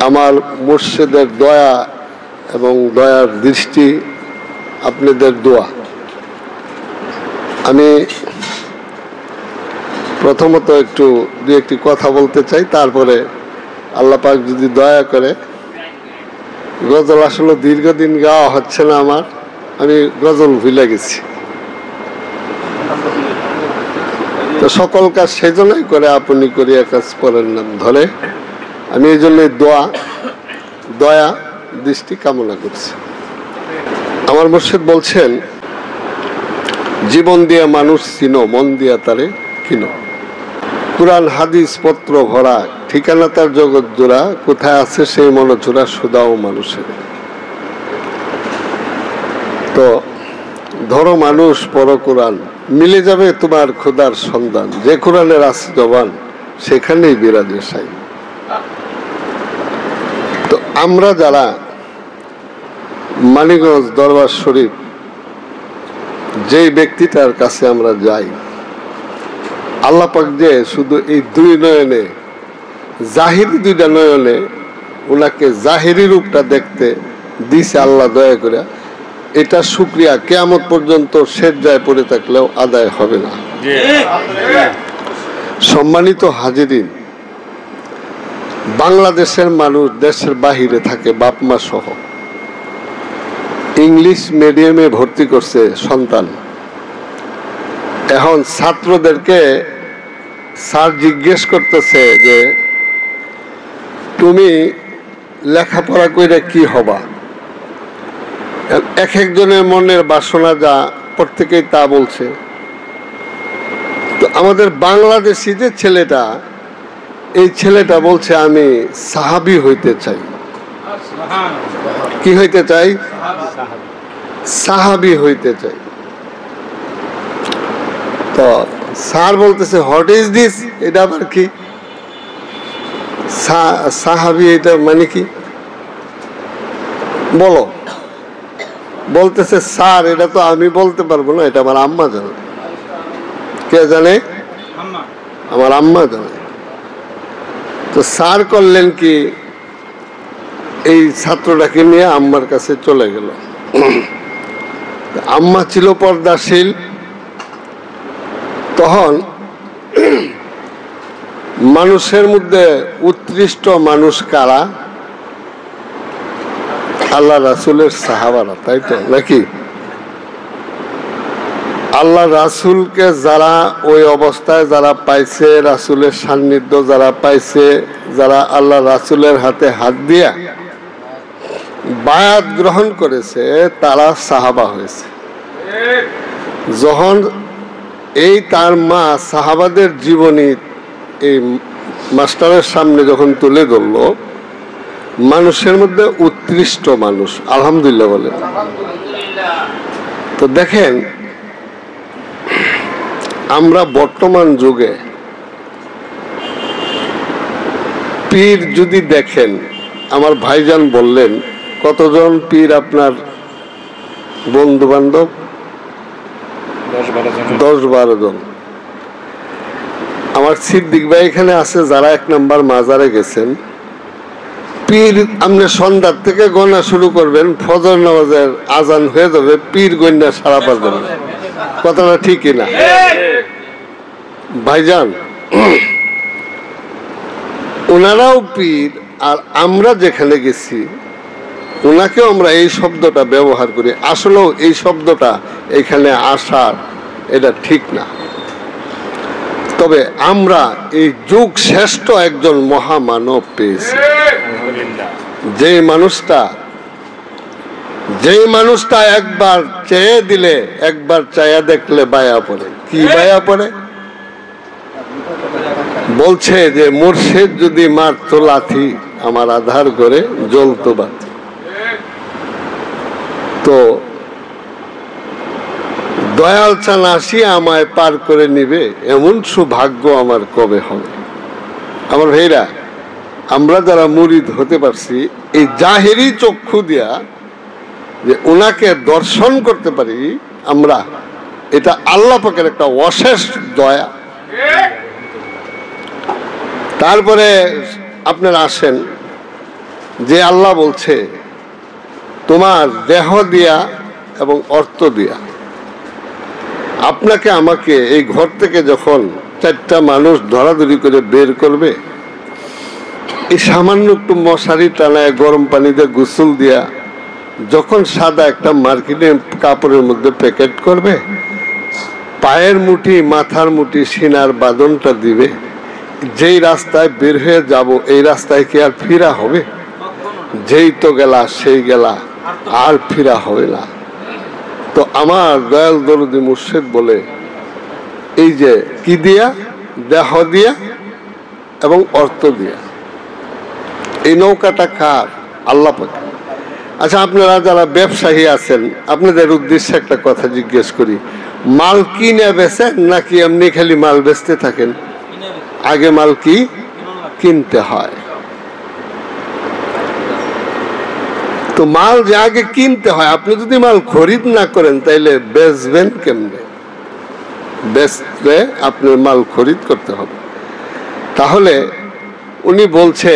আমার মুর্শিদের দয়া এবং দয়ার দৃষ্টি, আপনাদের দোয়া। আমি প্রথমত একটু দু একটি কথা বলতে চাই, তারপরে আল্লাহ পাক যদি দয়া করে, গজল আসলে দীর্ঘদিন গাওয়া হচ্ছে না আমার, আমি গজল ভুলে গেছি। তো সকল কাজ সেজন্যই করে আপনি করিয়া কাজ করেন নাম ধরে, আমি এই জন্য দয়া দৃষ্টি কামনা করছি। আমার মুর্শিদ বলছেন, জীবন দিয়া মানুষ চিনো, মন দিয়া তারে কিনো। কুরআন হাদিস পত্র ভরা, ঠিকানা তার জগৎ জোড়া, কোথায় আছে সেই মনচোরা সুদাও মানুষের। তো ধরো মানুষ পর কোরআন, মিলে যাবে তোমার খোদার সন্ধান, যে কোরআনের আছে জবান সেখানেই বিরাজে সাই। তো আমরা যারা মানিকগঞ্জ দরবার শরীফ, যেই ব্যক্তিটার কাছে আমরা যাই, আল্লাহ পাক যে শুধু এই দুই নয়নে, জাহিরি দুইটা নয়নে ওনাকে জাহিরি রূপটা দেখতে দিছে আল্লাহ দয়া করে, এটা শুকরিয়া কিয়ামত পর্যন্ত সেজদায় পড়ে থাকলেও আদায় হবে না। সম্মানিত হাজিরিন, বাংলাদেশের মানুষ দেশের বাহিরে থাকে বাপ মা সহ, ইংলিশ মিডিয়ামে ভর্তি করছে সন্তান। এখন ছাত্রদেরকে স্যার জিজ্ঞেস করতেছে যে তুমি লেখাপড়া করে কি হবা। এক একজনের মনের বাসনা যা, প্রত্যেকেই তা বলছে। তো আমাদের বাংলাদেশি যে ছেলেটা, এই ছেলেটা বলছে আমি সাহাবী হইতে চাই। কি হইতে চাই? সাহাবী হইতে চাই। তো স্যার বলতেছে হোয়াট ইজ দিস, এটা আবার কি? সাহাবী এটা মানে কি বলো। বলতেছে স্যার এটা তো আমি বলতে পারবো না, এটা আমার আম্মা জানে। কে জানে? আমার আম্মা জানে। তো স্যার করলেন কি, এই ছাত্রটাকে নিয়ে আম্মার কাছে চলে গেল। আম্মা ছিল পর্দাশীল। তখন মানুষের মধ্যে উৎকৃষ্ট মানুষ কারা? আল্লাহ রাসূলের সাহাবারা, তাই তো নাকি? আল্লাহ রাসূলকে যারা ওই অবস্থায় যারা পাইছে, রাসূলের সান্নিধ্য যারা পাইছে, যারা আল্লাহ রাসূলের হাতে হাত দিয়া বায়াত গ্রহণ করেছে, তারা সাহাবা হয়েছে। যখন এই তার মা সাহাবাদের জীবনী এই মাস্টারের সামনে যখন তুলে ধরল, মানুষের মধ্যে উৎকৃষ্ট মানুষ, আলহামদুলিল্লাহ বলে। তো দেখেন, আমরা বর্তমান যুগে পীর যদি দেখেন, আমার ভাইজান বললেন কতজন পীর আপনার বন্ধু বান্ধব? 10-12 জন। আমার সিদ্দিক ভাই এখানে আছে, যারা 1 নম্বর মাজারে গেছেন। পীর আপনি সন্ধ্যার থেকে গণনা শুরু করবেন, ফজর নামাজের আজান হয়ে যাবে, পীর গণনা সারা পারবেন। কথাটা ঠিকই না ভাইজান? ওনারাও পীর, আর আমরা যেখানে গেছি ওনাকেও আমরা এই শব্দটা ব্যবহার করি। আসলেও এই শব্দটা এখানে আসার এটা ঠিক না। তবে আমরা এই যুগ শ্রেষ্ঠ একজন মহামানব পেয়েছি, যে মানুষটা একবার চেয়ে দিলে, একবার চায়া দেখলে বায়া পড়ে। কি বায়া পড়ে? বলছে যে মুর্শিদ যদি মারতো লাথি, আমার আধার করে জ্বলতো বাতি। তো দয়াল চান আসি আমায় পার করে নিবে, এমন সৌভাগ্য আমার কবে হবে। আমার ভাইরা, আমরা যারা মুরিদ হতে পারছি, এই জাহেরি চক্ষু দিয়া যে ওনাকে দর্শন করতে পারি আমরা, এটা আল্লাহ পাকের একটা অশেষ দয়া। তারপরে আপনারা আসেন, যে আল্লাহ বলছে তোমার দেহ দিয়া এবং অর্থ দিয়া, আপনাকে আমাকে এই ঘর থেকে যখন 4টা মানুষ ধরাধরি করে বের করবে, এই সামান্য একটু মশারি টানায় গরম পানিতে গোসল দিয়া যখন সাদা একটা মার্কেটের কাপড়ের মধ্যে প্যাকেট করবে, পায়ের মুঠি, মাথার মুঠি, সিনার বাঁধনটা দিবে, যেই রাস্তায় বের হয়ে যাব এই রাস্তায় কি আর ফিরা হবে? যেই তো গেলা সেই গেলা, আর ফিরা হবে না। তো আমার দয়াল দরদি মুর্শিদ বলে, এই যে কি দিয়া? দেহ দিয়া এবং অর্থ দিয়া। এই নৌকাটা কার? আল্লাহ পাক। আচ্ছা, আপনারা যারা ব্যবসায়ী আছেন, আপনাদের উদ্দেশ্যে একটা কথা জিজ্ঞেস করি, মাল কিনে বেচেন নাকি এমনি খালি মাল বেচতে থাকেন? আগে মাল কি কিনতে হয়। তো মাল যে আগে কিনতে হয়, আপনি যদি মাল খরিদ না করেন তাইলে বেচবেন কেমনে? বেচলে আপনার মাল খরিদ করতে হবে। তাহলে উনি বলছে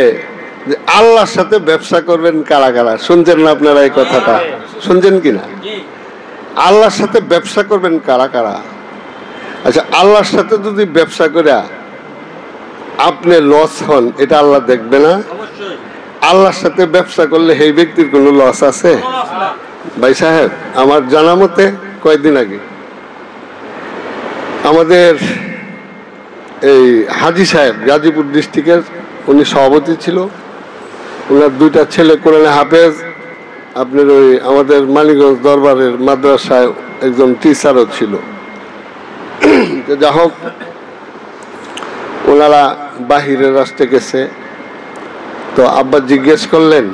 যে আল্লাহর সাথে ব্যবসা করবেন কারা কারা? শুনছেন না আপনারা এই কথাটা? শুনছেন কিনা? আল্লাহর সাথে ব্যবসা করবেন কারা কারা? আচ্ছা, আল্লাহর সাথে যদি ব্যবসা করে আপনি লস হন, এটা আল্লাহ দেখবে না? আল্লাহর সাথে ব্যবসা করলে এই ব্যক্তির কোনো লস আছে? ভাই সাহেব, আমার জানা মতে কয়েকদিন আগে আমাদের এই হাজি সাহেব, গাজীপুর ডিস্ট্রিক্টের, উনি সভাপতি ছিল, ওনার 2টা ছেলে কোরআনে হাফেজ, আপনার ওই আমাদের মানিকগঞ্জ দরবারের মাদ্রাসায় একজন টিচারও ছিল। যা হোক, ওনারা বাহিরের রাষ্ট্রে গেছে। তো আব্বা জিজ্ঞেস করলেন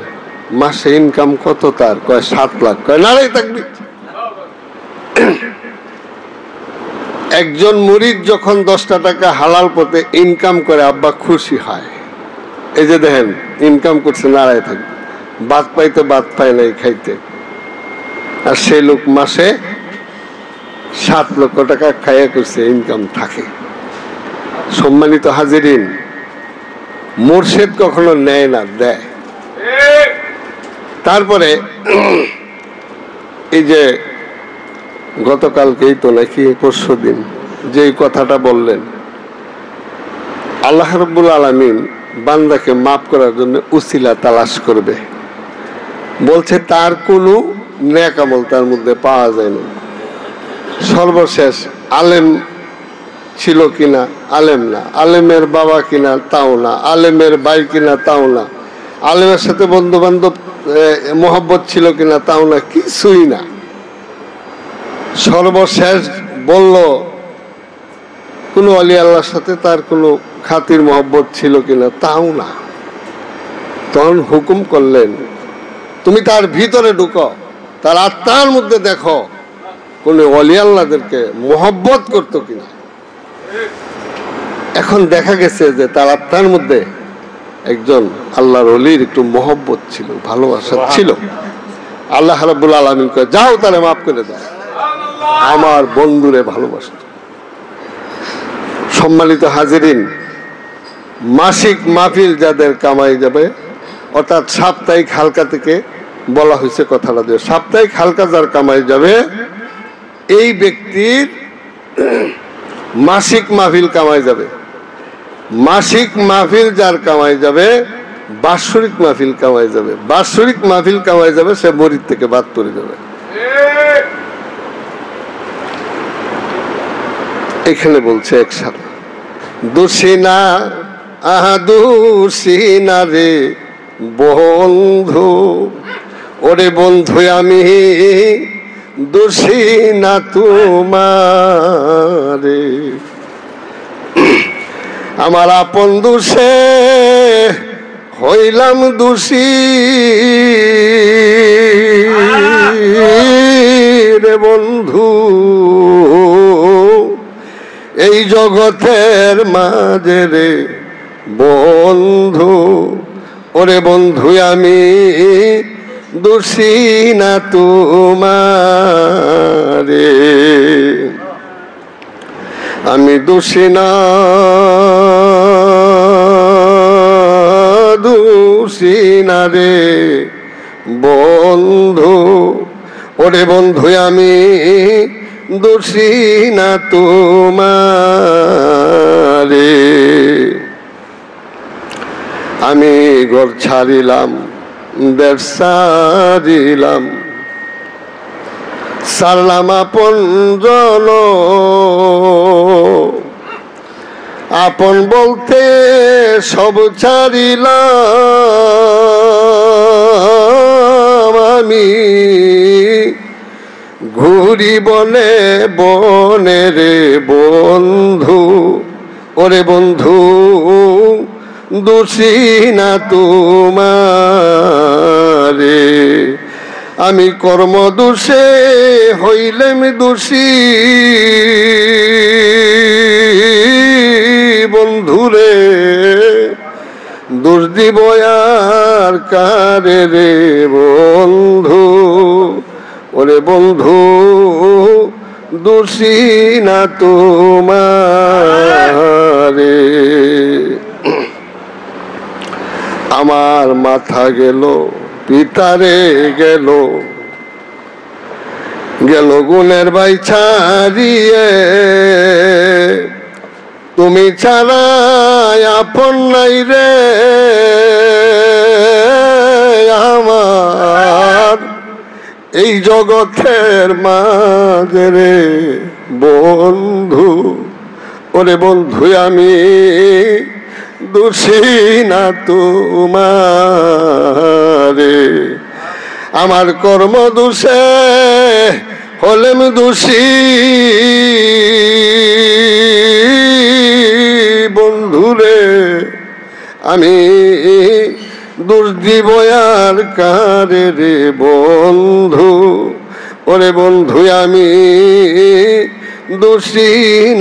মাসে ইনকাম কত তার? কয় 7 লাখ। কয় নারাই থাকবি। একজন মুরিদ যখন 10টা টাকা হালাল পথে ইনকাম করে আব্বা খুশি হয়। এই যে দেখেন, ইনকাম করছে, নারায় থাকবে। বাদ পাইতে বাদ পায় নাই খাইতে, আর সেই লোক মাসে 7 লক্ষ টাকা খাইয়া করছে, ইনকাম থাকে। সম্মানিত হাজিরিন, মুর্শিদ কখনো নেয় না, দেয়। তারপরে এই যে গতকালকেই তো নাকি পরশুদিন যে কথাটা বললেন, আল্লাহ রাব্বুল আলামিন বান্দাকে মাফ করার জন্য উসিলা তালাশ করবে। বলছে তার কোনো নেক আমল তার মধ্যে পাওয়া যায় না। সর্বশেষ আলেম ছিল কিনা? আলেম না। আলেমের বাবা কিনা? তাও না। আলেমের ভাই কিনা? তাও না। আলেমের সাথে বন্ধু বান্ধব মোহব্বত ছিল কিনা? তাও না। কিছুই না। সর্বশেষ বলল কোন ওলি আল্লাহর সাথে তার কোনো খাতির মোহব্বত ছিল কিনা? তাও না। তখন হুকুম করলেন তুমি তার ভিতরে ঢুকো, তার আত্মার মধ্যে দেখো কোন ওলি আল্লাহদেরকে মোহব্বত করতো কিনা। এখন দেখা গেছে যে তার আত্মার মধ্যে একজন আল্লাহর ওলির একটু মোহব্বত ছিল, ভালোবাসা ছিল। আল্লাহ রাব্বুল আলামিন কয় যাও তারে মাফ করে দাও, আমার বন্ধুরে ভালোবাসত। সম্মানিত হাজিরিন, মাসিক মাহফিল যাদের কামাই যাবে, অর্থাৎ সাপ্তাহিক হালকা থেকে বলা হয়েছে কথাটা দিয়ে, সাপ্তাহিক হালকা যার কামাই যাবে, এই ব্যক্তির মাসিক মাহফিল কামাই যাবে। মাসিক মাহফিল যার কামাই যাবে, বাৎসরিক মাহফিল কামাই যাবে। বাৎসরিক মাহফিল কামাই যাবে, সে মরিদ থেকে বাদ পড়ে যাবে। এখানে বলছে একসাথে দোষী না, আহা দোষী না রে বন্ধু, ওরে বন্ধু আমি দোষী না তোমারে, আমার আপন দোষে হইলাম দোষী রে বন্ধু, এই জগতের মাঝে রে বন্ধু, ওরে বন্ধু আমি দোষী না তোমারে, আমি দোষী না দোষী না রে বন্ধু, ওরে বন্ধু আমি দোষী না তোমারে। আমি ঘর ছাড়িলাম দেশ ছাড়িলাম, সারলাম আপন জন, আপন বলতে সব ছাড়িলাম আমি, ঘুরি বনে বনে রে বন্ধু, ওরে বন্ধু দোষী না তোমারে। আমি কর্ম দোষে হইলেম দোষী বন্ধুরে, দোষ দিব আর কারে রে বন্ধু, ওরে বন্ধু দোষী না তোমারে। আমার মাথা গেল পিতারে গেল, গেল গুণের বাই ছাড়িয়ে, তুমি ছাড়াই আপন নাই রে আমার এই জগতের মাঝে রে বন্ধু, ওরে বন্ধু আমি দোষী না তোমারে। আমার কর্ম দোষে হলেম দোষী বন্ধুরে, আমি দোষ দিব আর কারে রে বন্ধু, ওরে বন্ধু আমি দোষী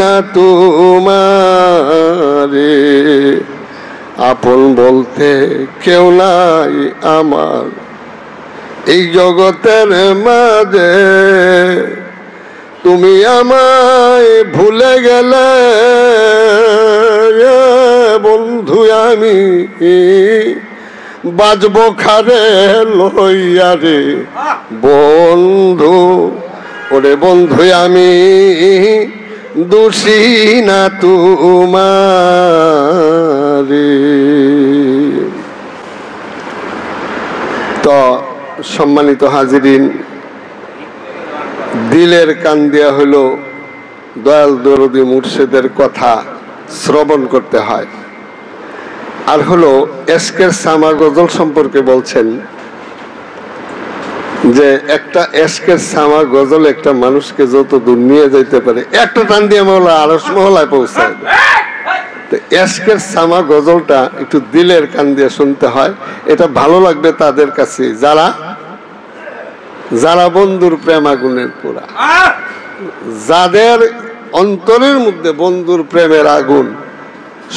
না তোমারে। আপন বলতে কেউ নাই আমার এই জগতের মাঝে, তুমি আমায় ভুলে গেলে বন্ধু আমি বাজব খারে লইয়া রে বন্ধু, ওরে বন্ধু আমি দোষী না তোমারে। তো সম্মানিত হাজিরিন, দিলের কান দেয়া হলো দয়াল দরদি মুর্শিদের কথা শ্রবণ করতে হয়। আর হলো এশকের সামা গজল সম্পর্কে বলছেন যে একটা এশকের সামা গজল একটা মানুষকে যত দূর নিয়ে যাইতে পারে, একটা টান দিয়ে মহলা আরশ মহলায় পৌঁছায়। তো এশকের সামা গজলটা একটু দিলের কান দিয়ে শুনতে হয়, এটা ভালো লাগবে তাদের কাছে যারা যারা বন্ধুর প্রেম আগুনের পোড়া, যাদের অন্তরের মধ্যে বন্ধুর প্রেমের আগুন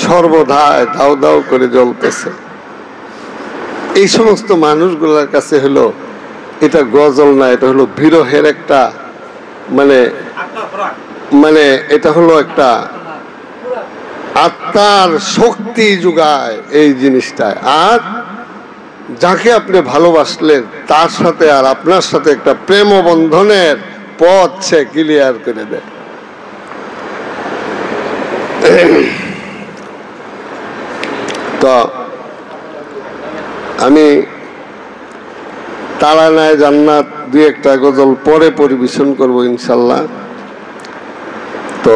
সর্বদাই দাউ দাউ করে জ্বলতেছে। এই সমস্ত মানুষগুলোর কাছে হলো এটা গজল না, এটা হলো বিরহের একটা মানে এটা হলো একটা আত্মার শক্তি যোগায় এই জিনিসটায়। আর যাকে আপনি ভালোবাসলেন তার সাথে আর আপনার সাথে একটা প্রেম বন্ধনের পথ সে ক্লিয়ার করে দেয়। তো আমি তারা নাই জান্নাত দুই একটা গজল পরে পরিবেশন করব ইনশাল্লাহ। তো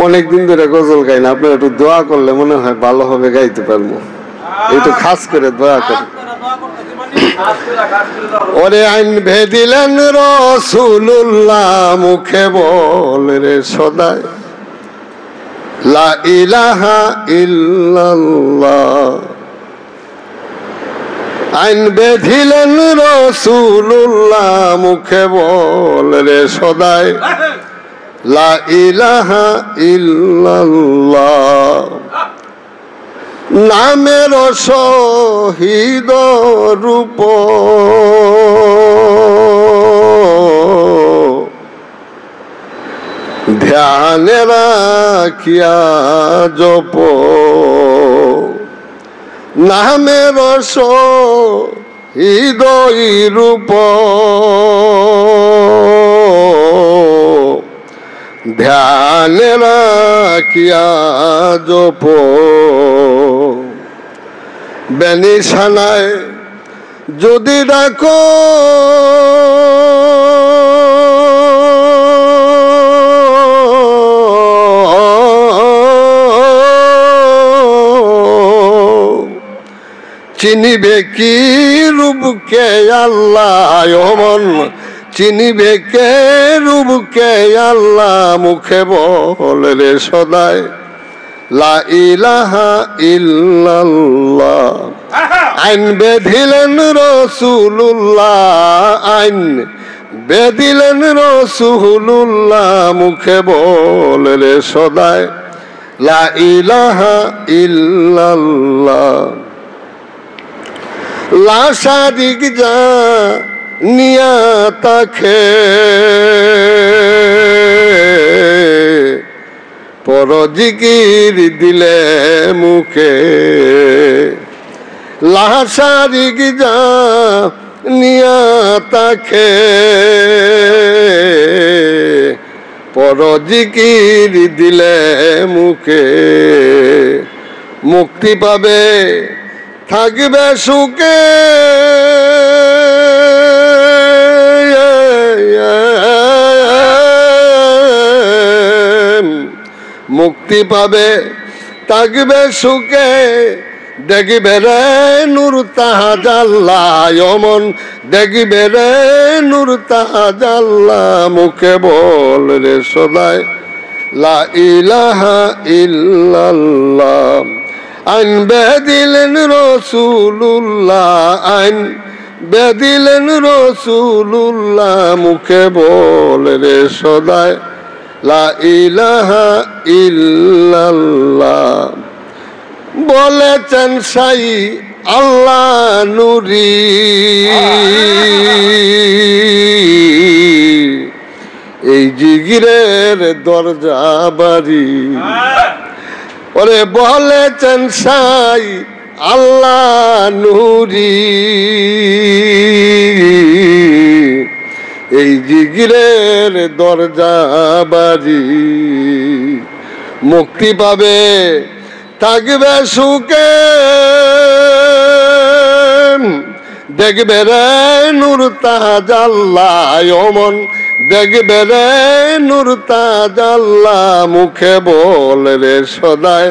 অনেকদিন ধরে গজল গাই না, আপনারা একটু দোয়া করলে মনে হয় ভালো হবে, গাইতে পারবো। একটু খাস করে দোয়া করে। ওরে আইন ভেদিলেন রাসূলুল্লাহ মুখে বলে রে সদায় লা ইলাহা ইল্লাল্লাহ। আইন বেধিলেন রাসূলুল্লাহ মুখে বলে রে সদায় লা ইলাহা ইল্লাল্লাহ। নামের শহীদ রূপ ধ্যানে রাখিয়া জপ নামের হৃদয় রূপ ধ্যানে রাখিয়া জপ বেনিশানায় যদি ডাকো চিনিবে কি রূপকে আল্লাহ মন চিনিবে কে রূপকে আল্লাহ মুখে বলে রে সদাই লা ইলাহা ইল্লাল্লাহ আইন বেধিলেন রাসূলুল্লাহ আইন বেদিলেন রাসূলুল্লাহ মুখে বলে রে সদাই লা ইলাহা ইল্লাল্লাহ লা শারিক যা নিয়া তাকে পর জিকির দিলে মুখে লা শারিক যা নিয়া তাকে পর জিকির দিলে মুখে মুক্তি পাবে থাকবে সুখে মুক্তি পাবে থাকবে সুখে দেখবে রে নূর তাহাজ আল্লাহ মন দেখবে রে নূর তাহাজ আল্লাহ মুখে বল রে সদাই লা ইলাহা ইল্লাল্লাহ আইন বেদিলেন রাসূলুল্লাহ আইন বেদিলেন রাসূলুল্লাহ মুখে বলে রে সদাই লা ইলাহা ইল্লাল্লাহ বলেছেন সাই আল্লাহ নূরি এই জিগিরের দরজা বাড়ি ওরে বলেছেন সাই আল্লাহ নূরি এই জিগিরের দরজা বাড়ি মুক্তি পাবে থাকবে সুখে দেখবে রে নূর তাজ আল্লাহ মন দেখবে রে নূর তাজ আল্লাহ মুখে বল রে সদাই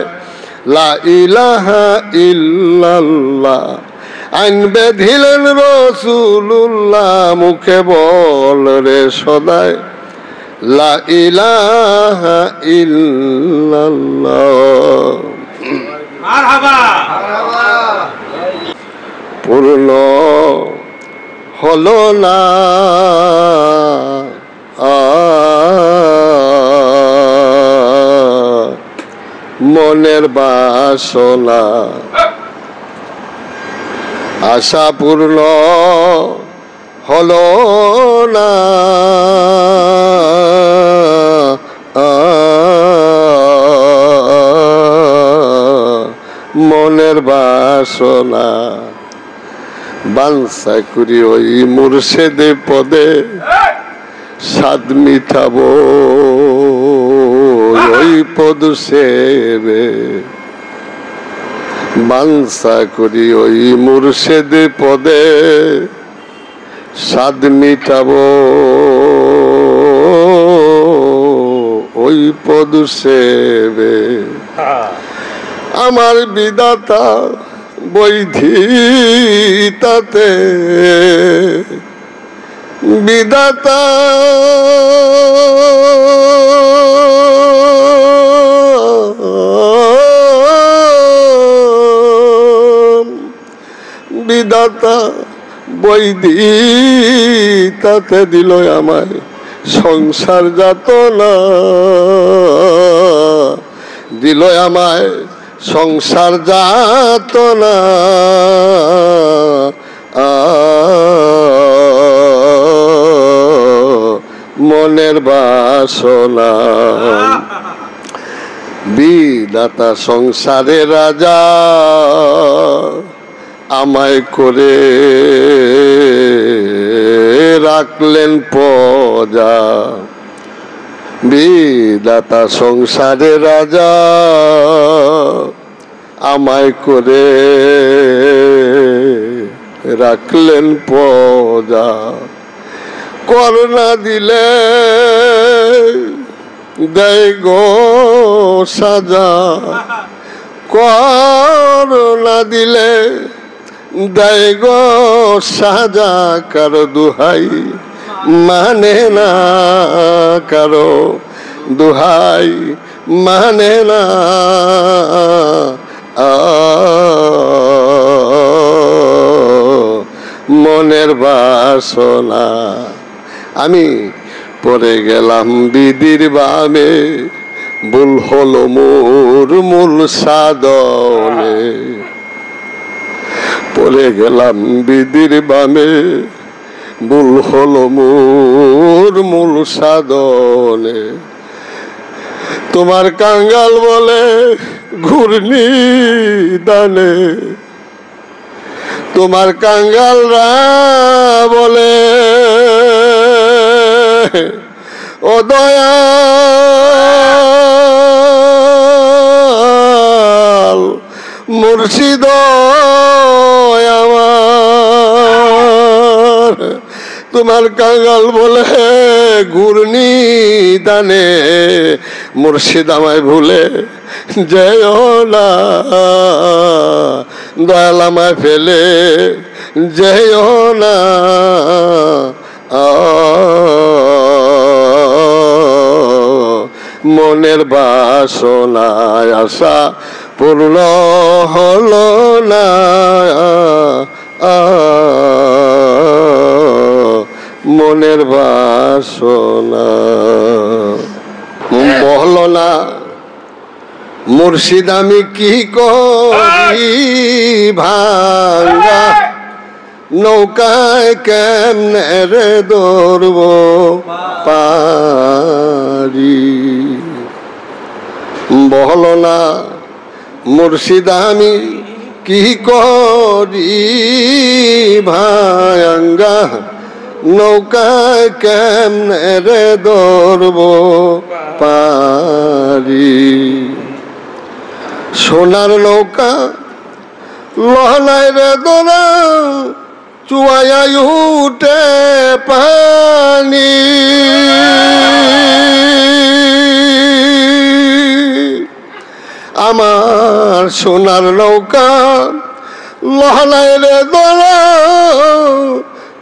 লা ইলাহা ইল্লাল্লাহ আইন বেধিলেন রাসূলুল্লাহ মুখে বল রে সদাই লা ইলাহা ইল্লাল্লাহ মারহাবা পূর্ণ হলো না মনের বাসনা আশা পূর্ণ হলো না মনের বাসনা বাঞ্ছা করি ওই মুর্শিদে পদে স্বাদ মিটাবো ওই পদ সেবে বাঞ্ছা করি ওই মুর্শিদে পদে স্বাদ মিটাবো ওই পদ সেবে আমার বিধাতা বৈধিতাতে বিধাতা বিধাতা বৈধিতাতে দিল আমায় সংসার যাতনা দিল আমায় সংসার যাতনা মনের বাসনা বিধাতা সংসারে রাজা আমায় করে রাখলেন প্রজা। বিধাতা সংসারে রাজা আমায় করে রাখলেন প্রজা। করোনা দিলে দেয় গো সাজা, করোনা দিলে দেয় গো সাজা। কারো দুহাই মানে না, কারো দুহাই মানে না। মনের বাসনা আমি পড়ে গেলাম বিধির বামে, ভুল হলো মোর মূল সাধনে। পড়ে গেলাম বিধির বামে, ভুল হলো মোর মূল সাধনে। তোমার কাঙ্গাল বলে ঘূর্ণি দানে, তোমার কাঙ্গালরা বলে ও দয়াল মুর্শিদ আমার। তোমার কাঙ্গাল বলে ঘূর্ণি দানে, মুর্শিদ আমায় ভুলে যেও না, দয়াল আমায় ফেলে যেও না। মনের বাসনায় আশা পূর্ণ হলো না, মনের বাসনা বহলো না। মুর্শিদ আমি কি করি ভাঙ্গা নৌকায় কেমনে রে ধরব পারি। বহলো না মুর্শিদ আমি কি করি ভাঙ্গা নৌকায় কেমনে রে ধরব পারি। সোনার নৌকা লহনায় রে দোলা, চুয়ায় উঠে পানি। আমার সোনার নৌকা লহনায় রে দোলা,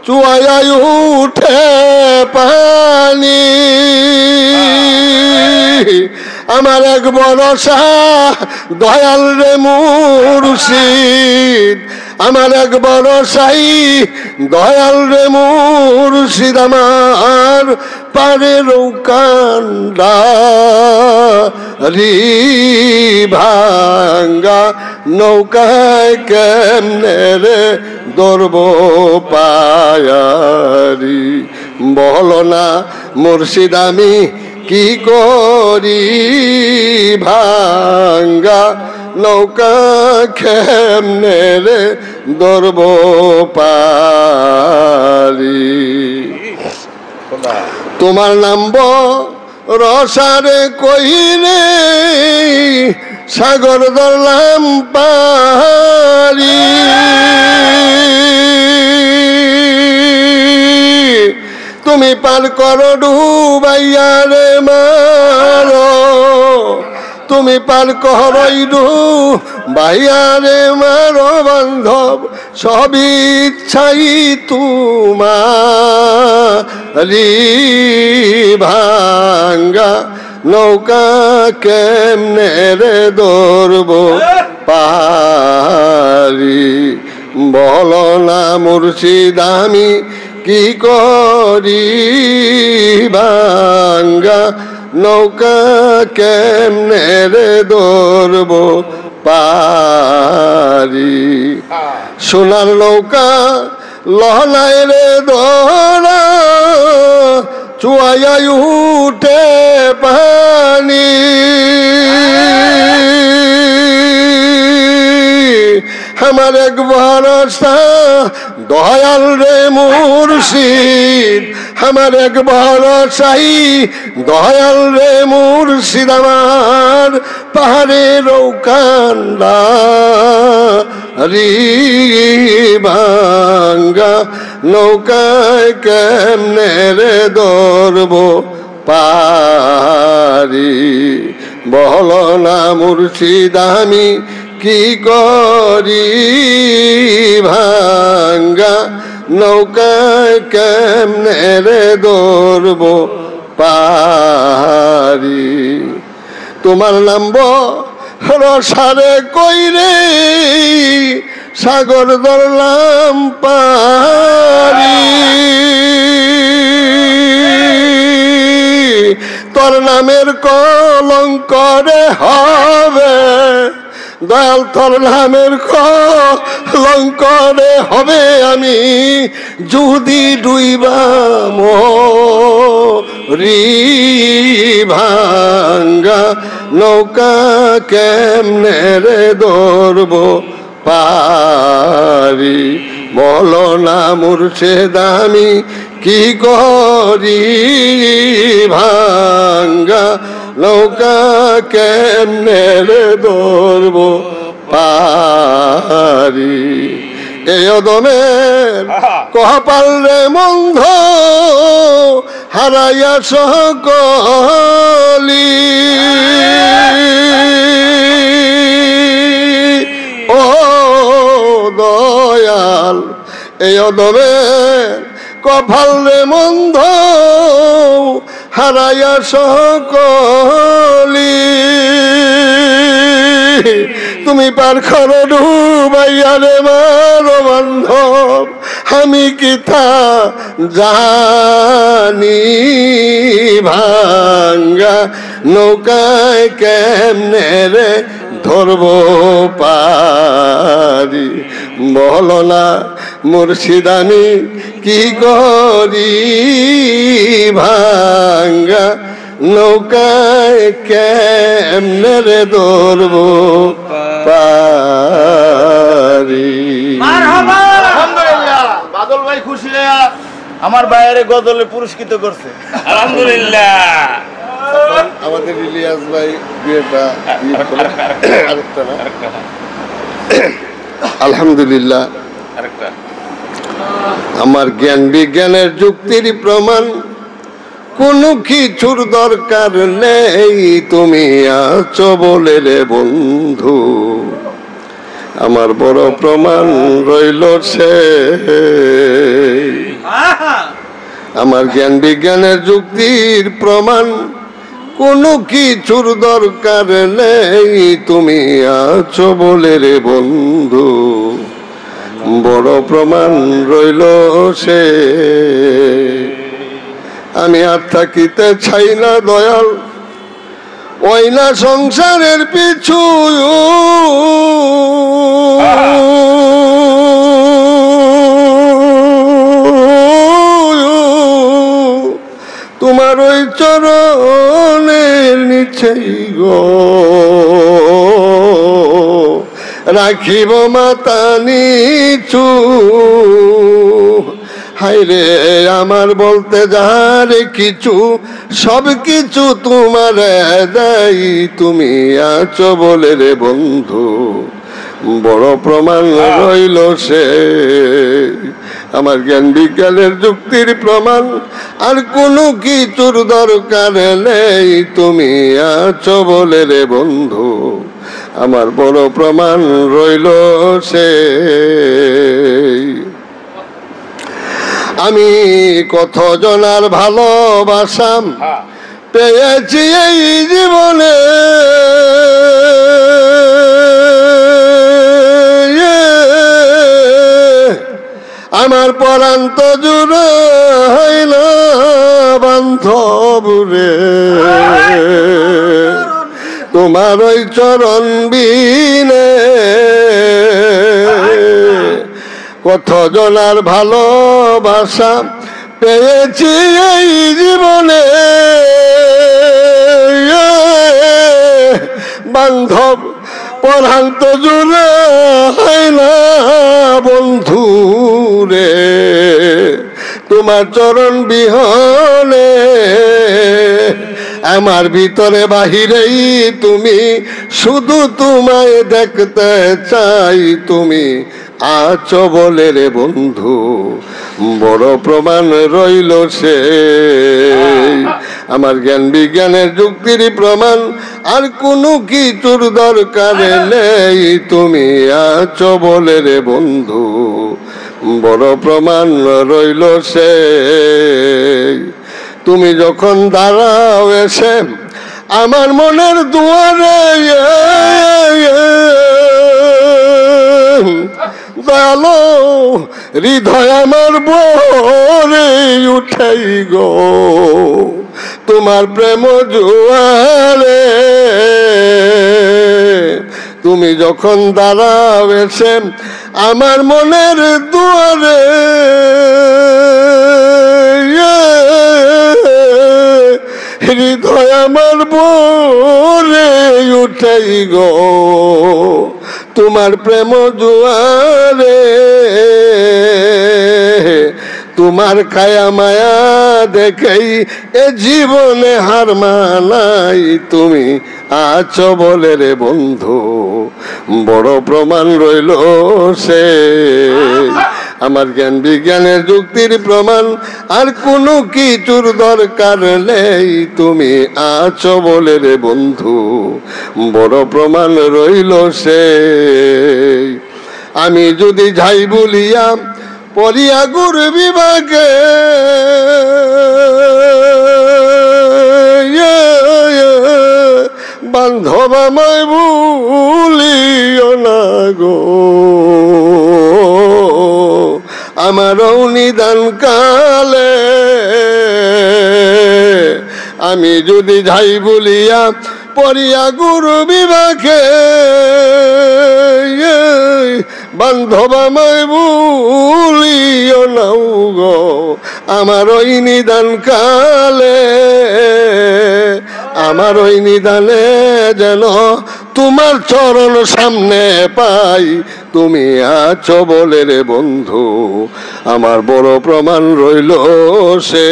চুয়ায় উঠে পানি। আমার এক ভরসা দয়াল রে মুর্শিদ, আমার এক ভরসাই দয়াল রে মুর্শিদ। আমার পারে নৌকান্ডা রি ভাঙ্গা নৌকায় কেমনে রে ধরব পায়ারি। বলো না মুর্শিদ আমি কি করি ভাঙ্গা নৌকা কেমনে রে ধরব পারি। তোমার নাম রসারে কইরে সাগর ধরলাম পারি। তুমি পার করো ডুবাইয়া রে মারো, তুমি পার করই ডুবাইয়া রে মারো বান্ধব, সব ইচ্ছাই তোমারি। ভাঙ্গা নৌকা কেমনে রে ধরব পারি। বলো না মুর্শিদ আমি কি করি ভাঙ্গা নৌকা কেমনে রে ধরব পারি। সোনার নৌকা লহনায় রে ধরা, চুয়াই উঠে পানি আমার এক ভরসা দয়াল রে মুর্শিদ আমার এক ভরসাই দয়াল রে মুর্শিদ আমার পাহাড়ে রৌকান্ডা রি ভাঙ্গা নৌকায় কেমনে রে ধরব পারি বল না মুর্শিদ আমি কি করি ভাঙ্গা নৌকায় কেমনে রে ধরব পারি তোমার নাম রসারে কইরে সাগর ধরলাম পারি তোর নামের কলঙ্করে হবে দয়াল তোর নামের কলঙ্করে হবে আমি যদি ডুইবা মরি ভাঙ্গা নৌকা কেমনে রে ধরব পারি বলো না মুর্শিদ আমি কি করি ভাঙ্গা নৌকা কেমনে রে ধরব পারি এই অদমের কপাল রে মন্ধ হারাইয়া সকলি ও দয়াল এই অদমের কপাল রে মন্ধ হারাইয়া সকলি তুমি পার করো ডুবাইয়া রে মারো বান্ধব আমি কি তা জানি ভাঙ্গা নৌকায় কেমনে রে ধরব পারি বলো না মুর্শিদ আমি কি করি ভাঙ্গা নৌকায় কেমনে রে ধরব পারি। আলহামদুলিল্লাহ বাদল ভাই খুশি আমার বাইরে গজলে পুরস্কৃত করছে আলহামদুলিল্লাহ। আমাদের ইলিয়াস ভাই বিয়েটা আরেকটা না আলহামদুলিল্লাহ আমার জ্ঞান বিজ্ঞানের যুক্তির প্রমাণ কোনো কিছুর দরকার নেই তুমি আছো বলে রে বন্ধু আমার বড় প্রমাণ রইল সে আমার জ্ঞান বিজ্ঞানের যুক্তির প্রমাণ কোনো কিছুর দরকার নেই তুমি আছো বলে রে বন্ধু বড় প্রমাণ রইল সে আমি আর থাকিতে চাই না দয়াল ওই না সংসারের পিছু তোমার ওই চরণের নিচেই গো রাখিব মাতা নিচু হাইরে আমার বলতে যারে কিছু সব কিছু তোমার দেয় তুমি আছো বলে রে বন্ধু বড় প্রমাণ রইল সে আমার জ্ঞান বিজ্ঞানের যুক্তির প্রমাণ আর কোনো কিছুর দরকার নেই তুমি আছো বলে রে বন্ধু আমার বড় প্রমাণ রইল সে আমি কত জনার ভালোবাসা পেয়েছি এই জীবনে আমার পরাণ তো জুড়াইল বান্ধব রে তোমার ওই চরণ বিনে কত জনার ভালোবাসা পেয়েছি এই জীবনে বান্ধব পরাণ তো জুড়ে হয় না বন্ধু রে, তোমার চরণ বিহনে আমার ভিতরে বাহিরেই তুমি, শুধু তোমায় দেখতে চাই তুমি আছো বলে রে বন্ধু, বড় প্রমাণ রইল সে। আমার জ্ঞান বিজ্ঞানের যুক্তির প্রমাণ আর কোনো কিছুর দরকার নেই, তুমি আছো বলে রে বন্ধু, বড় প্রমাণ রইল সে। তুমি যখন দাঁড়াও এসে আমার মনের দুয়ারে, দয়ালো হৃদয় আমার ভরে উঠাই গো তোমার প্রেম জোয়ারে। তুমি যখন দাঁড়াও এসে আমার মনের দুয়ারে, হৃদয় আমার ভরে উঠাই গো তোমার প্রেম জোয়ারে। তোমার কায়া মায়া দেখেই এ জীবনে হার মানাই, তুমি আছো বলে রে বন্ধু, বড় প্রমাণ রইল সে। আমার জ্ঞান বিজ্ঞানের যুক্তির প্রমাণ আর কোনো কিছুর দরকার নেই, তুমি আছো বলে রে বন্ধু, বড় প্রমাণ রইল সে। আমি যদি যাই বলিয়া পরিয়া গুর বিভাগে, বান্ধব আমায় ভুলিও না গো, আমারও নিদান কালে। আমি যদি যাই বলিয়া পরিয়া গুরু বিভাগে, বান্ধব আমায় ভুলিও নাও গো, আমার ওই নিদান কালে। আমার ওই নিদানে যেন তোমার চরণ সামনে পাই, তুমি আছো বলে রে বন্ধু, আমার বড় প্রমাণ রইল সে।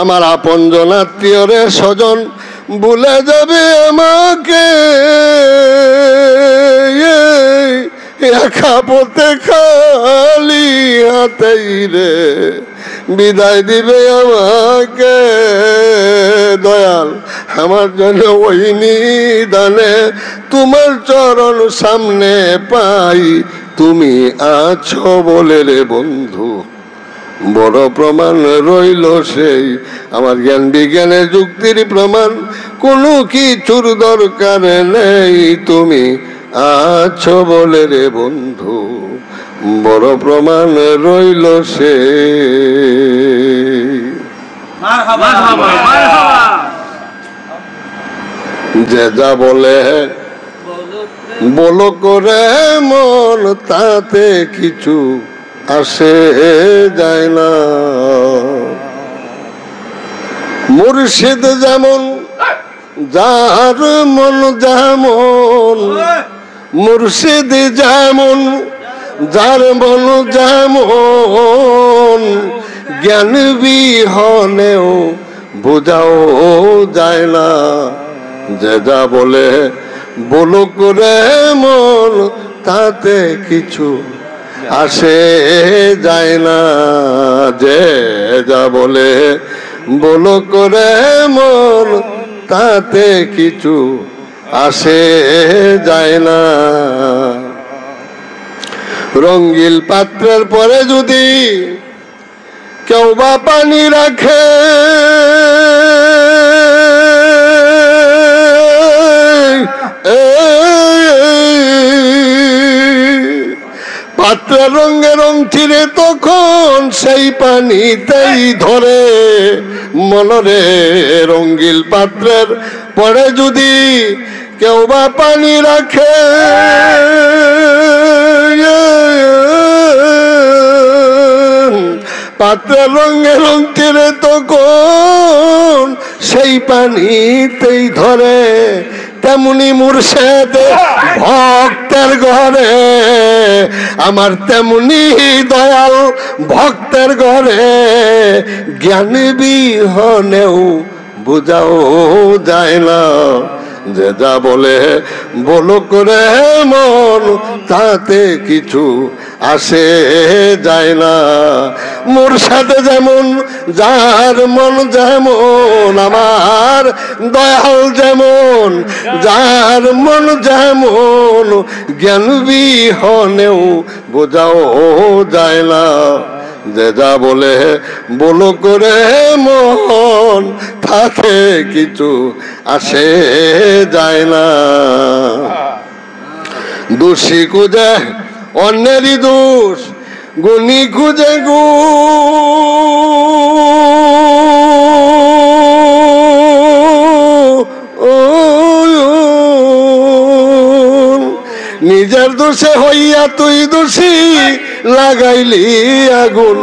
আমার আপনজন আত্মীয় রে স্বজন ভুলে যাবে আমাকে, একা পথে খালি হাতেই রে বিদায় দিবে আমাকে। দয়াল আমার জন্য ওই নিদানে তোমার চরণ সামনে পাই, তুমি আছো বলে রে বন্ধু, বড় প্রমাণ রইল সেই। আমার জ্ঞান বিজ্ঞানের যুক্তির প্রমাণ কোনো কিছুর দরকার নেই, তুমি আছো বলে রে বন্ধু, বড় প্রমাণ রইল সে। যে যা বলে বলো করে মন, তাতে কিছু আসে যায় না। মুর্শিদ যেমন যার মন যেমন, মুর্শিদ যেমন যার মন যেমন, জ্ঞান বিহনেও বোঝাও যায় না। যে যা বলে বলো করে মন, তাতে কিছু আসে যায় না। যে যা বলে বলো করে মন, তাতে কিছু আসে যায় না। রঙ্গিল পাত্রের পরে যদি কেউ বা পানি রাখে, পাত্রের রঙে রং ছিঁড়ে তখন সেই পানিতেই ধরে মনরে। রঙ্গিল পাত্রের পরে যদি কেউ বা পানি রাখে, পাত্রে রঙে রং কেড়ে তখন সেই পানিতেই ধরে, তেমনি মুর্শেদ ভক্তের ঘরে আমার, তেমনি দয়াল ভক্তের ঘরে জ্ঞান বিহনেও বোঝাও যায় না। যে যা বলে বলো করে মন, তাতে কিছু আসে যায় না। মুর্শিদ যেমন যার মন যেমন, আমার দয়াল যেমন যার মন যেমন, জ্ঞান বিহনেও বোঝাও যায় না। যে যা বলে বলো করে মন, তাতে কিছু আসে যায় না। দোষী খুঁজে অন্যেরই দোষ, গুণী খুঁজে নিজের দোষে হইয়া তুই দোষী লাগাইলি আগুন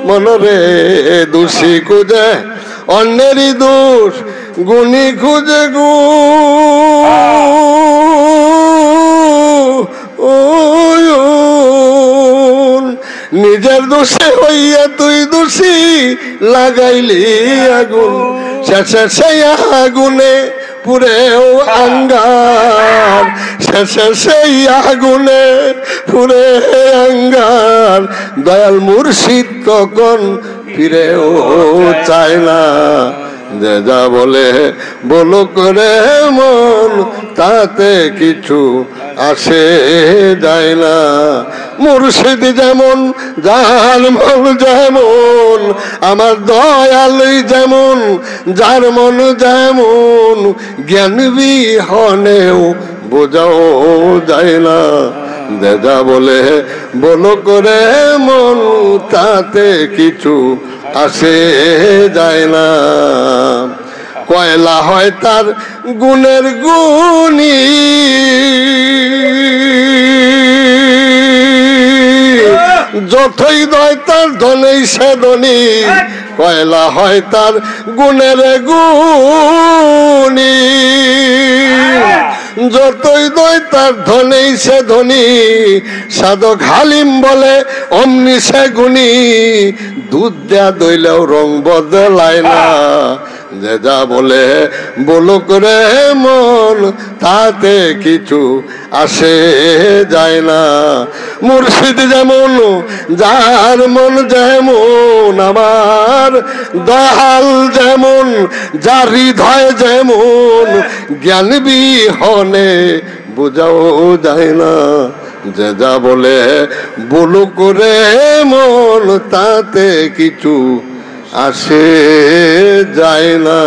মনরে। দোষী খুঁজে অন্যেরই দোষ, গুণী খুঁজে নিজের দোষে হইয়া তুই দোষী লাগাইলি আগুন। শেষে সেই আগুনে পুরেও আঙ্গার, শেষে সেই আগুনে পুরে আঙ্গার। দয়াল মুর্শিদ তখন ফিরেও চায় না। যে যা বলে বলো করে মন, তাতে কিছু আসে যায় না। মুর্শিদ যেমন যার মন যেমন, আমার দয়াল যেমন যার মন যেমন, জ্ঞান বিহনেও বোঝাও যায় না। যে যা বলে বলো করে মন, তাতে কিছু আসে যায় না। কয়লা হয় তার গুণের গুণী, যতই দয় তার ধনেই সে ধনী। কয়লা হয় তার গুণের গুণী, যতই দয় তার ধনেই সে ধনী। সাধক হালিম বলে অমনি সে গুণী, দুধ দেয়া দইলেও রং বদলায় না। যে যা বলে বলো করে মন, তাতে কিছু আসে যায় না। মুর্শিদ যেমন যার মন যেমন, আমার দয়াল যেমন যার হৃদয় যেমন, জ্ঞান বিহনে বোঝাও যায় না। যে যা বলে বলো করে মন, তাতে কিছু আসে যায় না।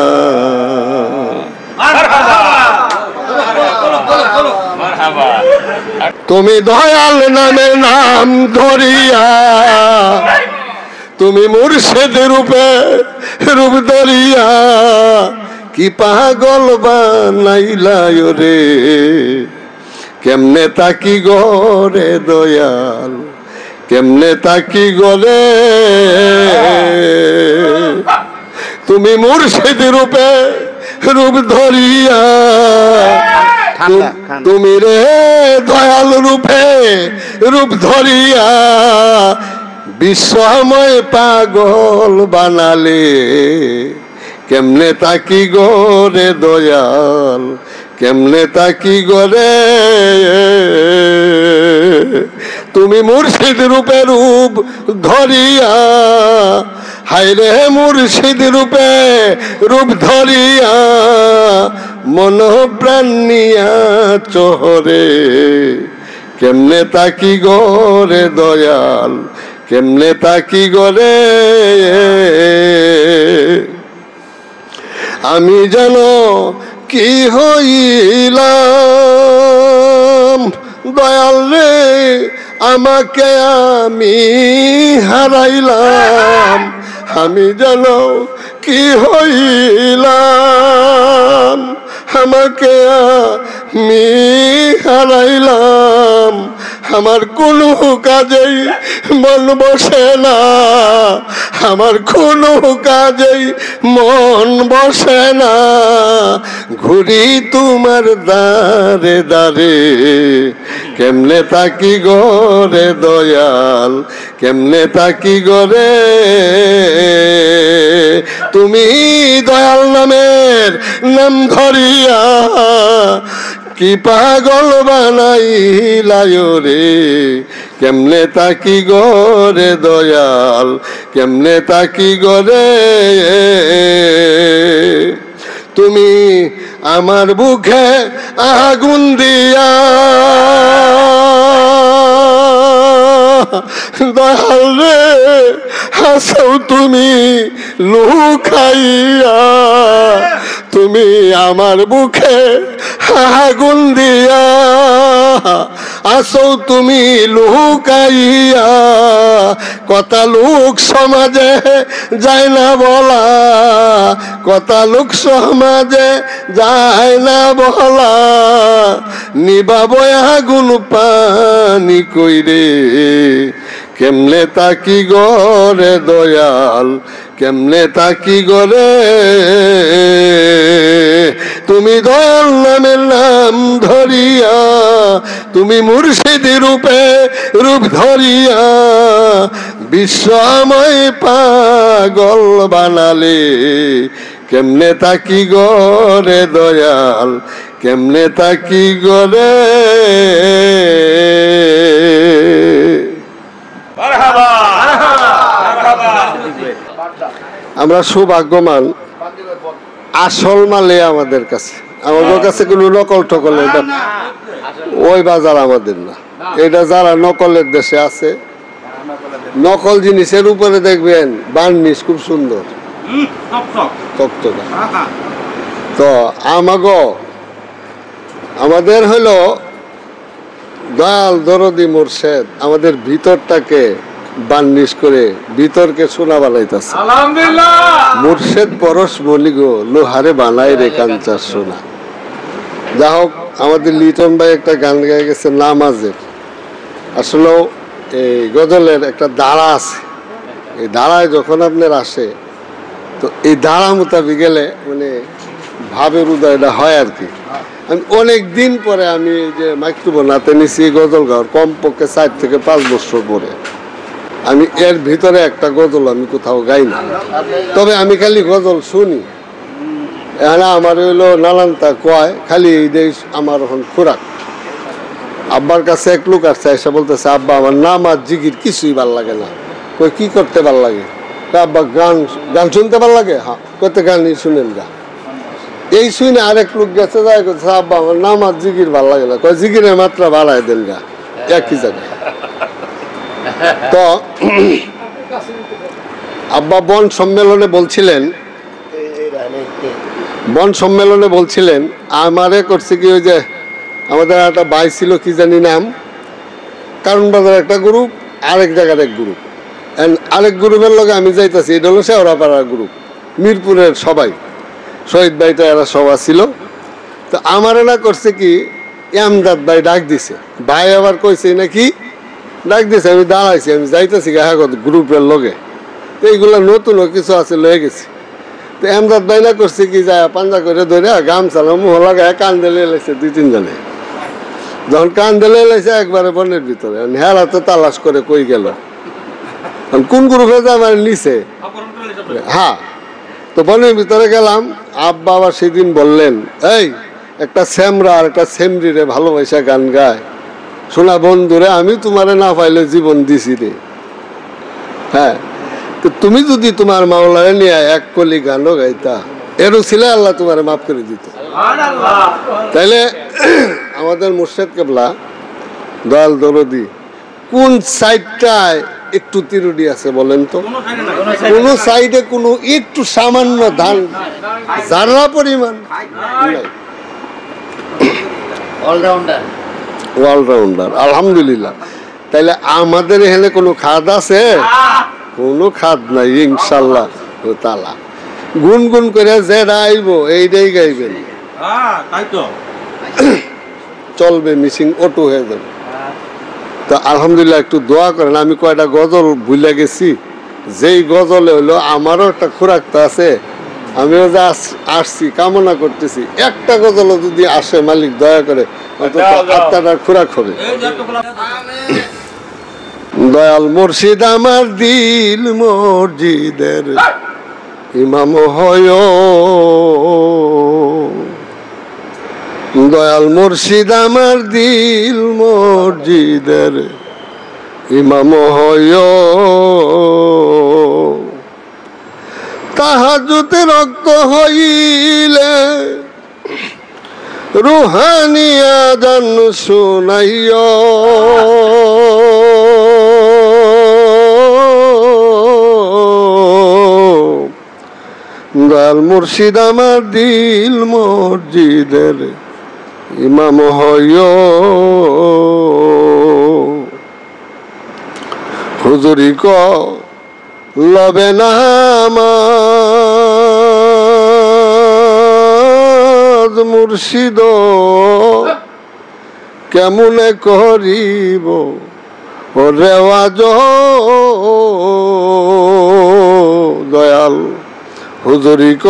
তুমি দয়াল নামে নাম ধরিয়া, তুমি মুর্শিদ রূপে রূপ ধরিয়া, কি পাগল বানাইলা রে। কেমনে তাকি গরে দয়াল, কেমনে তাকি গলে। তুমি মুর্শিদ রূপে রূপ ধরিয়া, তুমি রে দয়াল রূপে রূপ ধরিয়া, বিশ্বময় পাগল বানালে। কেমনে তাকি গরে দয়াল, কেমনে তাকি গরে। তুমি মুর্শিদ রূপে রূপ ধরিয়া, হায়রে মুর্শিদ রূপে রূপ ধরিয়া, মন প্রাণ নিয়া চহরে। কেমনে তাকি গরে দয়াল, কেমনে তাকি গরে। আমি যেন কি হইলাম দয়াল রে, আমাকে আমি হারাইলাম। আমি যেন কি হইলাম, আমাকে আমি হারাইলাম। আমার কোনো কাজেই মন বসে না, আমার কোনো কাজেই মন বসে না, ঘুরি তোমার দারে দারে, কেমনে তাকি গরে দয়াল, কেমনে তাকি গরে। তুমি দয়াল নামের নাম ধরিয়া কি পাগল বানাইলায় রে, কেমনে তাকি গরে দয়াল, কেমনে তাকি গরে। তুমি আমার বুকে আগুন দিয়া দয়াল রে হাসাও তুমি লুকাইয়া, তুমি আমার বুকে আগুন দিয়া আসো তুমি লুকাইয়া, কথা লোক সমাজে যায় না বলা, কথা লোক সমাজে যায় না বলা, নিবাবো আগুন পানি কইরে, কেমনে তাকি গরে দয়াল, কেমনে তাকি গরে। তুমি দয়াল নামের নাম ধরিয়া, তুমি মুর্শিদি রূপে রূপ ধরিয়া, বিশ্বময় পাগল বানালে, কেমনে তাকি গরে দয়াল, কেমনে তাকি গরে। আমরা সৌভাগ্যবান, আসল মালে আমাদের কাছে, আমাদের কাছে কোনো নকল টকল, এটা ওই বাজার আমাদের না। এটা যারা নকলের দেশে আছে, নকল জিনিসের উপরে দেখবেন বার্নিশ খুব সুন্দর তক্তকা। তো আমাদের হলো দয়াল দরদি মুর্শেদ আমাদের ভিতরটাকে বার্নিশ করে ভিতরকে সোনা বানাইতেছে। মুর্শেদ পরশ বলি গো লোহারে বানাই রে কাঞ্চার সোনা। যা হোক, আমাদের লিটন ভাই একটা গান গায়ে গেছে নামাজের, আসলেও এই গজলের একটা দাঁড়া আছে, এই দাঁড়ায় যখন আপনার আসে তো এই দাঁড়া মোতাবেক গেলে মানে ভাবের উদয়টা হয় আর কি। আমি অনেক দিন পরে আমি যে মাইক্রোফোন হাতে নিছি গজল গাওয়ার, কমপক্ষে 4 থেকে 5 বছর পরে, আমি এর ভিতরে একটা গজল আমি কোথাও গাই না, তবে আমি খালি গজল শুনি। এখানে আমার হইলো নানানটা কয়, খালি এই আমার এখন খোরাক। আব্বার কাছে এক লোক আসছে, এসে বলতেছে আব্বা আমার নামাজ জিকির কিছুই ভাল লাগে না। কই কি করতে ভাল লাগে? আব্বা গান গান শুনতে ভাল লাগে। হ্যাঁ, কত গানই শুনেন গা। এই শুনে আরেক লোক গেছে, যাই করছে আব্বা আমার নামাজ জিকির ভাল লাগে না। কয় জিকিরের মাত্রা বাড়ায় দেন গা, একই জায়গায়। তো আব্বা বন সম্মেলনে বলছিলেন আমারে করছে কি, ওই যে আমাদের একটা ভাই ছিল কি জানি নাম, কারণ বাজার একটা গ্রুপ, আরেক জায়গার এক গ্রুপ, আরেক গ্রুপের লগে আমি যাইতেছি, এটা হলো শেওড়াপাড়ার গ্রুপ, মিরপুরের সবাই, শহীদ ভাইটা এরা সবাই ছিল। তো আমারে না করছে কি, আমজাদ ভাই ডাক দিছে, ভাই আবার কইছে নাকি ডাক দিছে, আমি দাঁড়াইছি, আমি যাইতেছি গ্রুপের লগে। তো এইগুলো নতুনও কিছু আছে লয়ে গেছি। তো আমজাদ ভাই না করছে কি, যায় পাঞ্জা করে ধরে গামছা মুহ লাগায় কান্দে লেগেছে 2-3 জনে। যখন কান্দে লেগেছে একবারে বনের ভিতরে, হেরা তো তালাশ করে কই গেল, কোন গ্রুপে যায় আমার নিচে। হ্যাঁ, তো বনের ভিতরে গেলাম। আব্বা আবার সেদিন বললেন, এই একটা শ্যামরা আর একটা শ্যামরি রে ভালোবাসা গান গায়, শোনা বন্ধুরে আমি তোমারে না পাইলে জীবন দিছি রে। হ্যাঁ, তো তুমি যদি তোমার মাওলারে নিয়ে এক কলি গানও গাইতা, এরও ছিল আল্লাহ তোমারে মাফ করে দিত। তাইলে আমাদের মুর্শেদ কেবলা দয়াল দরদি কোন সাইডটায় একটু তিরুডি আছে বলেন তো? কোন সাইডে কোনো একটু সামান্য ধান যারা পরিমাণ অলরাউন্ডার আলহামদুলিল্লাহ। তাইলে আমাদের এখানে কোনো খাদ আছে? কোনো খাদ নাই ইনশাল্লাহ তাআলা। গুনগুন করে যেটা আইব এইটাই গাইবেন, চলবে, মিসিং অটো হয়ে যাবে। তা আলহামদুলিল্লাহ একটু দোয়া করেন। আমি কয়টা গজল ভুলে গেছি, যেই গজলে হলো আমারও একটা খোরাকটা আছে, আমিও যা আসছি কামনা করতেছি একটা গজলও যদি আসে মালিক দয়া করে অন্তত আত্মাটা খোরাক হবে। দয়াল মুর্শিদ আমার দিল মসজিদের ইমাম হয়, দয়াল মুর্শিদ আমার দিল মসজিদের ইমাম হয়, তাহাজ্জুদে রক্ত হইলে রুহানি আযান শুনাইও, দয়াল মুর্শিদ আমার দিল মসজিদের ইমাম হয়, হুজুরি ক লবে না আমার মুর্শিদ কেমনে করিব ও রেওয়াজ, দয়াল হুজুরি ক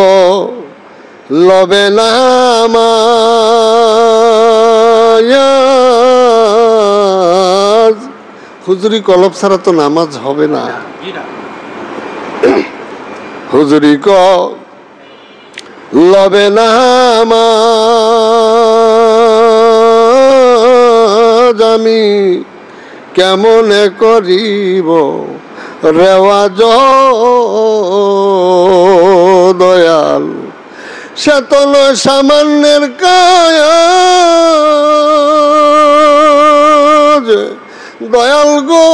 লবে না আমার, হুজুরি কলব ছাড়া তো নামাজ হবে না। হুজুরি ক লবে না আমার, আমি কেমনে করিব রেওয়াজ, দয়াল সে তো নয় সামান্যের কাজ, দয়াল গো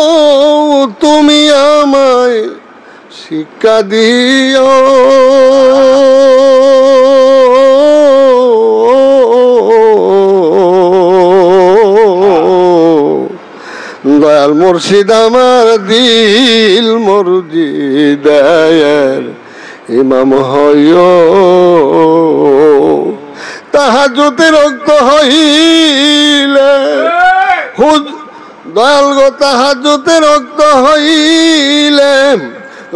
তুমি আমায় শিক্ষা দিও, দয়াল মুর্শিদ আমার দিল মসজিদের ইমাম হয়, তাহাজ্জুদে রক্ত হইলে দয়াল গো তাহাজ্জুদে রক্ত হইলে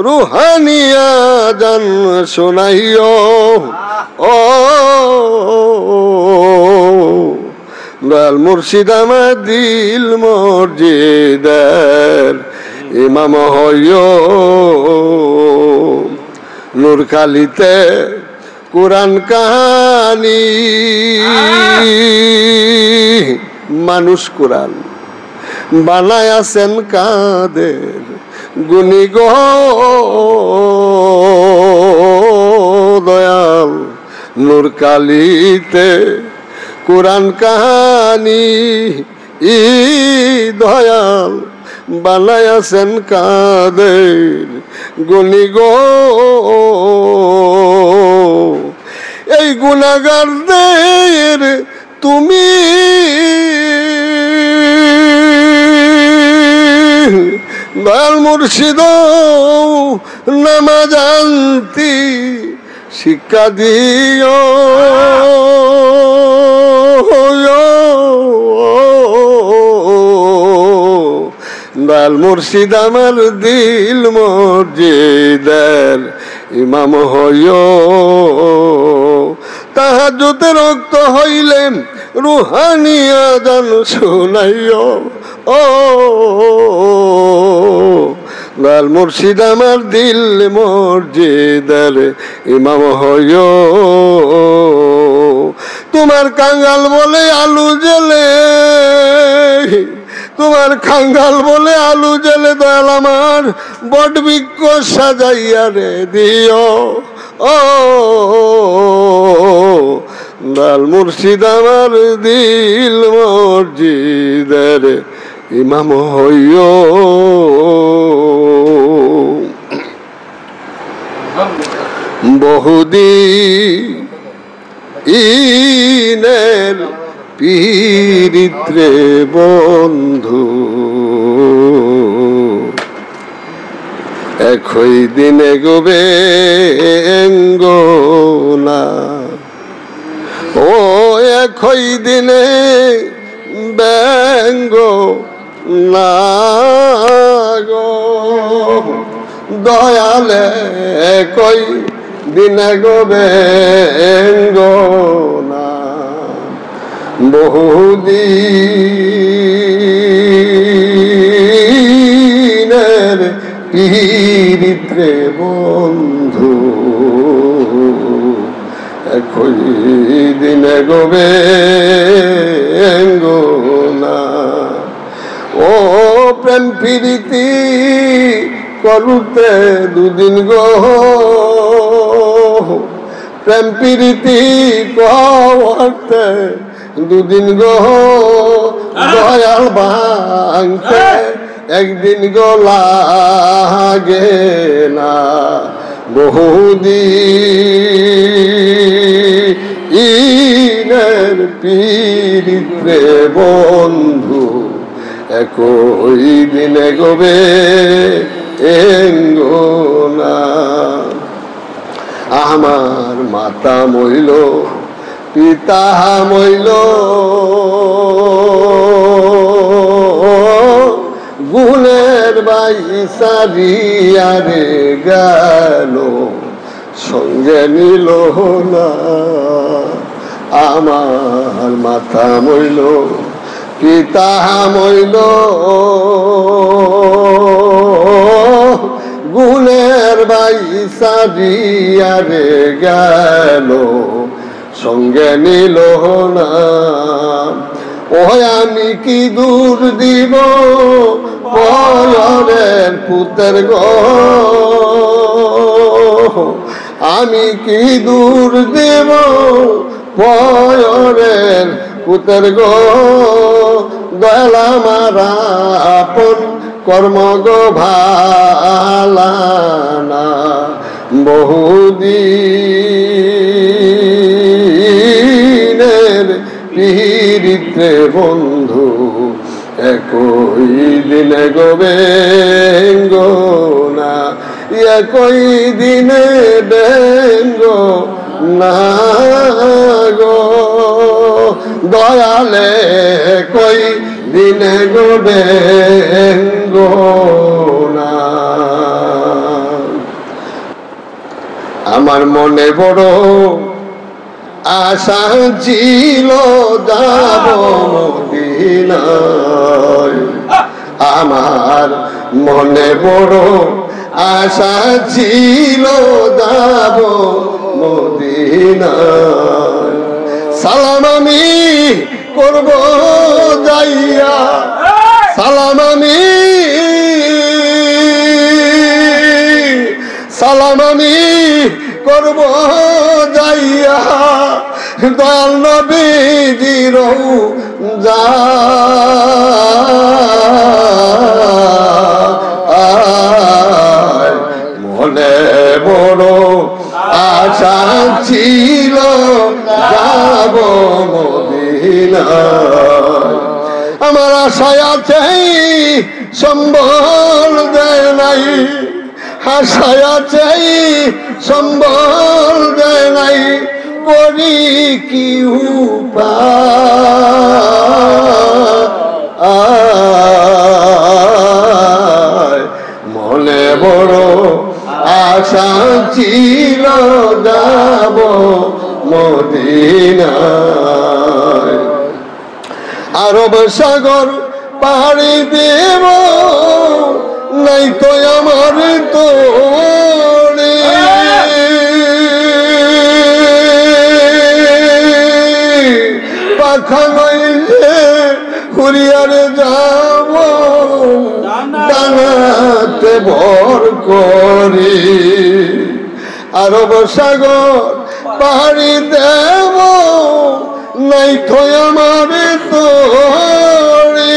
রুহানি আযান শুনাইও, ও দয়াল মুর্শিদ আমার দিল মসজিদের ইমাম হয়, নূর কালিতে কুরআন কাহানি মানুষ কুরআন বানায় আছেন কাদের গুণী গো, দয়াল নূর কালিতে কুরআন কাহানি দয়াল বানায় আছেন কাদের গুণী গো, এই গুনাহগারদের তুমি দয়াল মুর্শিদ নামাজ আনতি শিক্ষা দিও, দয়াল মুর্শিদ আমার দিল মসজিদের ইমাম হয়, তাহাজ্জুদে রক্ত হইলে রুহানি আযান শুনাইও, ও দয়াল মুর্শিদ আমার দিল মসজিদের ইমাম হয়, তোমার কাঙ্গাল বলে আলু জেলে, তোমার খাঙ্গাল বলে আলু জেলে দয়াল আমার বট বৃক্ষ সাজাইয়া রে দিও, ও দয়াল মুর্শিদ আমার দিল মসজিদের ইমাম হইও, বহুদিনের পীড়িত্রে বন্ধু একই দিনে গোবে না, ও একই দিনে ব্যঙ্গ না গো দয়ালে কই দিনে গো বেঙ্গো না বহুদিনের পীড়িত্রে বন্ধু একই দিনে গো বেঙ্গো না ও প্রেম প্রীতি করুতে দুদিন গো প্রেম প্রীতি করতে দুদিন গো দয়াল ভাঙতে একদিন গো লাগে না বহুদিনের পীড়িত্রে বন্ধু একই দিনে গোবে এঙ্গো না আমার মাতা মইল পিতা মইল গুণের বাই সারিয়ারে গেল সঙ্গে নিল না আমার মাথা মইল পিতা মইল গুণের বাই সারিয়ারে গেল সঙ্গে নিল না ও আমি কি দূর দিব পরের পুতের গো আমি কি দূর দেব পরের পুতের গো দয়াল আমার আপন কর্ম গো ভালানা বহুদিনের পীড়িত্রে বন্ধু একই দিনে গো বেঙ্গো না একই দিনে বেঙ্গো না গো দয়ালে কই দিনে গো বেঙ্গো না আমার মনে বড় আশা ছিল যাব মদিনায় আমার মনে বড় আশা ছিল যাব মদিনায় সালাম আমি করব যাইয়া সালাম আমি করব যাইয়া দয়াল নবীজির যা মনে বড় আশা ছিল যাব মদিনায় আমার আশায় আছে সম্বল দেয় নাই আশায় আছে সম্বল দেয় নাই করি কি উপায় মনে বড় আশা ছিল যাব মদিনায় আরব সাগর পাড়ি দেব নাই তো আমার তোড়ে পাখা নইলে হুরিয়ারে যাব ডানাতে ভর করে আরব সাগর পাড়ি দেব নাই তো আমার তোড়ে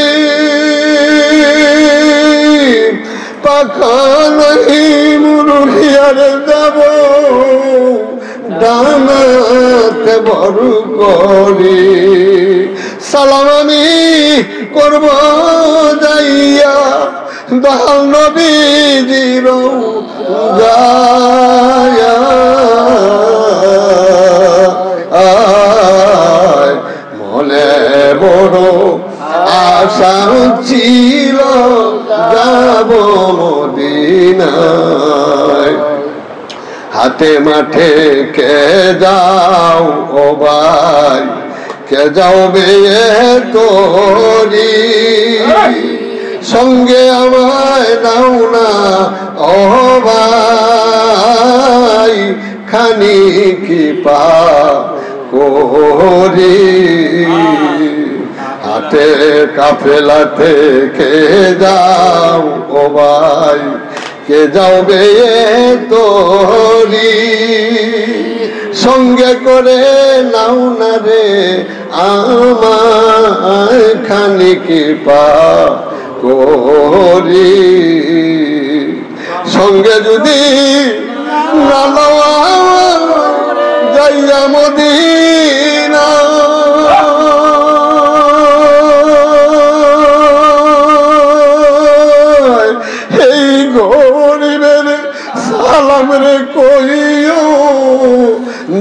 পাখা নাই মুরুলিয়ারে যাব ডানাতে ভর করে সালাম আমি করব যাইয়া দয়াল নবীজির গায়া মনে বড় আশা ছিল মদিনায়। হাটে মাঠে কে যাও ও ভাই, কে যাও বিয়ে করি, সঙ্গে আমায় নাও না ও ভাই, খানি কি পা করি। হাটে কাফেলাতে কে যাও ও ভাই, কে যাও বিয়ে তোরি, সঙ্গে করে নাও না রে আমায়, খানিক পা করি। সঙ্গে যদি না নাও যাইয়া মদিনা, এই গরিবের সালাম রে কইও,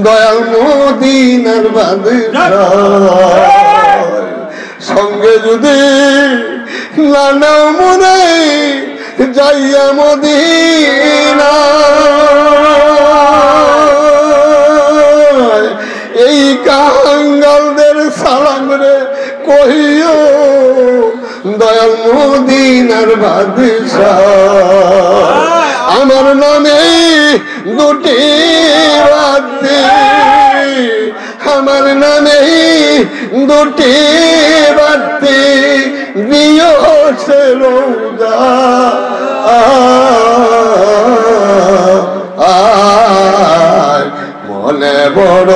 দয়াল মদিনার বাদশাহ। সঙ্গে যদি না নাও মনে যাইয়া মদিনা, এই কাঙ্গালদের সালাম রে কহিও, দয়াল মদিনার বাদশাহ। আমার নামে দুটি রাতে, আমার নামে দুটি রাতে দিও সে রোজা, মনে বড়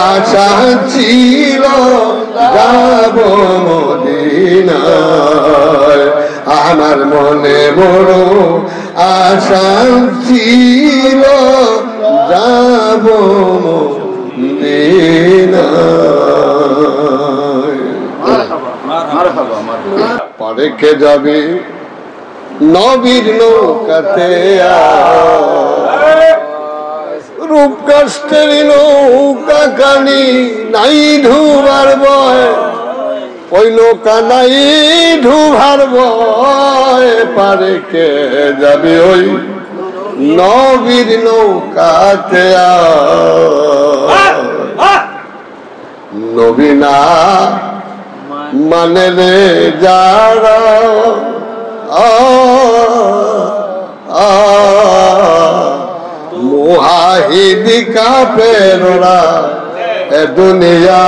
আশা ছিল যাব মদিনায়, আমার মনে বড় আশা ছিল যাব মদিনায়। পরে কে যাবে নবীর নৌকাতে, রূপ কষ্টের নৌকা কানি নাই ঢুবার বয়, ওই নৌকা নাই ঢুবার বয়, পারে কে যাবে ওই নবীর নৌকাতে। নবী না মানে রে যারা মুহাহিদ কাফেররা এ দুনিয়া,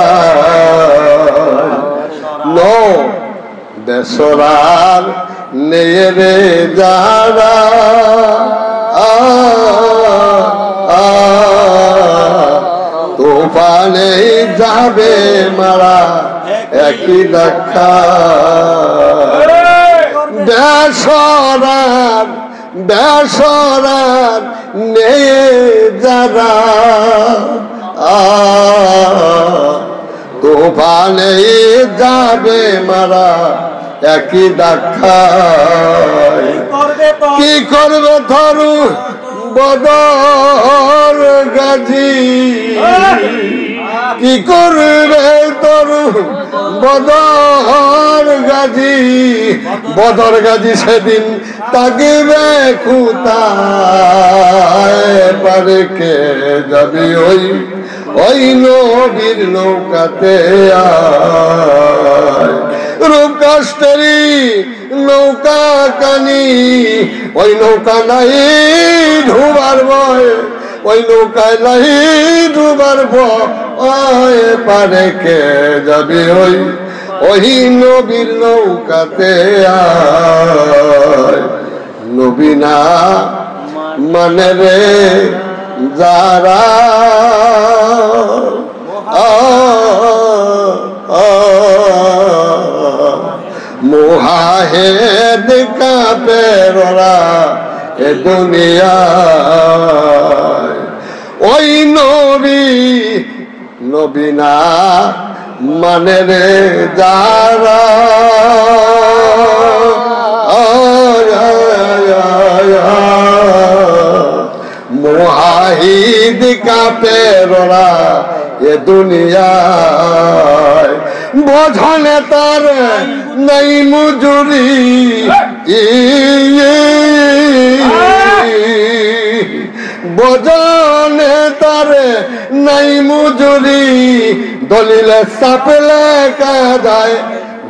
নো দেশরার নেয়ে রে যারা তুফানে যাবে মারা একই দেখা। দেশরার দেশরার নেয়ে যারা তুফানে যাবে মারা একই দেখা। কি করবে ধরু বদর গাজী, কি করবে তরু বদর গাজী, বদর গাজী সেদিন তাকিবে খুতায়, পারে কে যাবি ওই ওই নবীর নৌকাতে আয়। রূপ কষ্টেরি নৌকা কানি, ওই নৌকা নাই ঢুবার বয়, ওই নৌকায় নাই ডুবার ভয়, পারে কে যাবে ওই ওই নবীর নৌকাতে আয়। নবী না মানে রে যারা মুহাহিদ কাফেররা এ দুনিয়ায়, ওই নবী নবী না মানে রে যারা মুহাহিদ কাফেররা এ দুনিয়ায়, বোঝনে তার নাই মজুরি বজনে তারে নাই মজুরি দলিলে সাপেলে কাজায়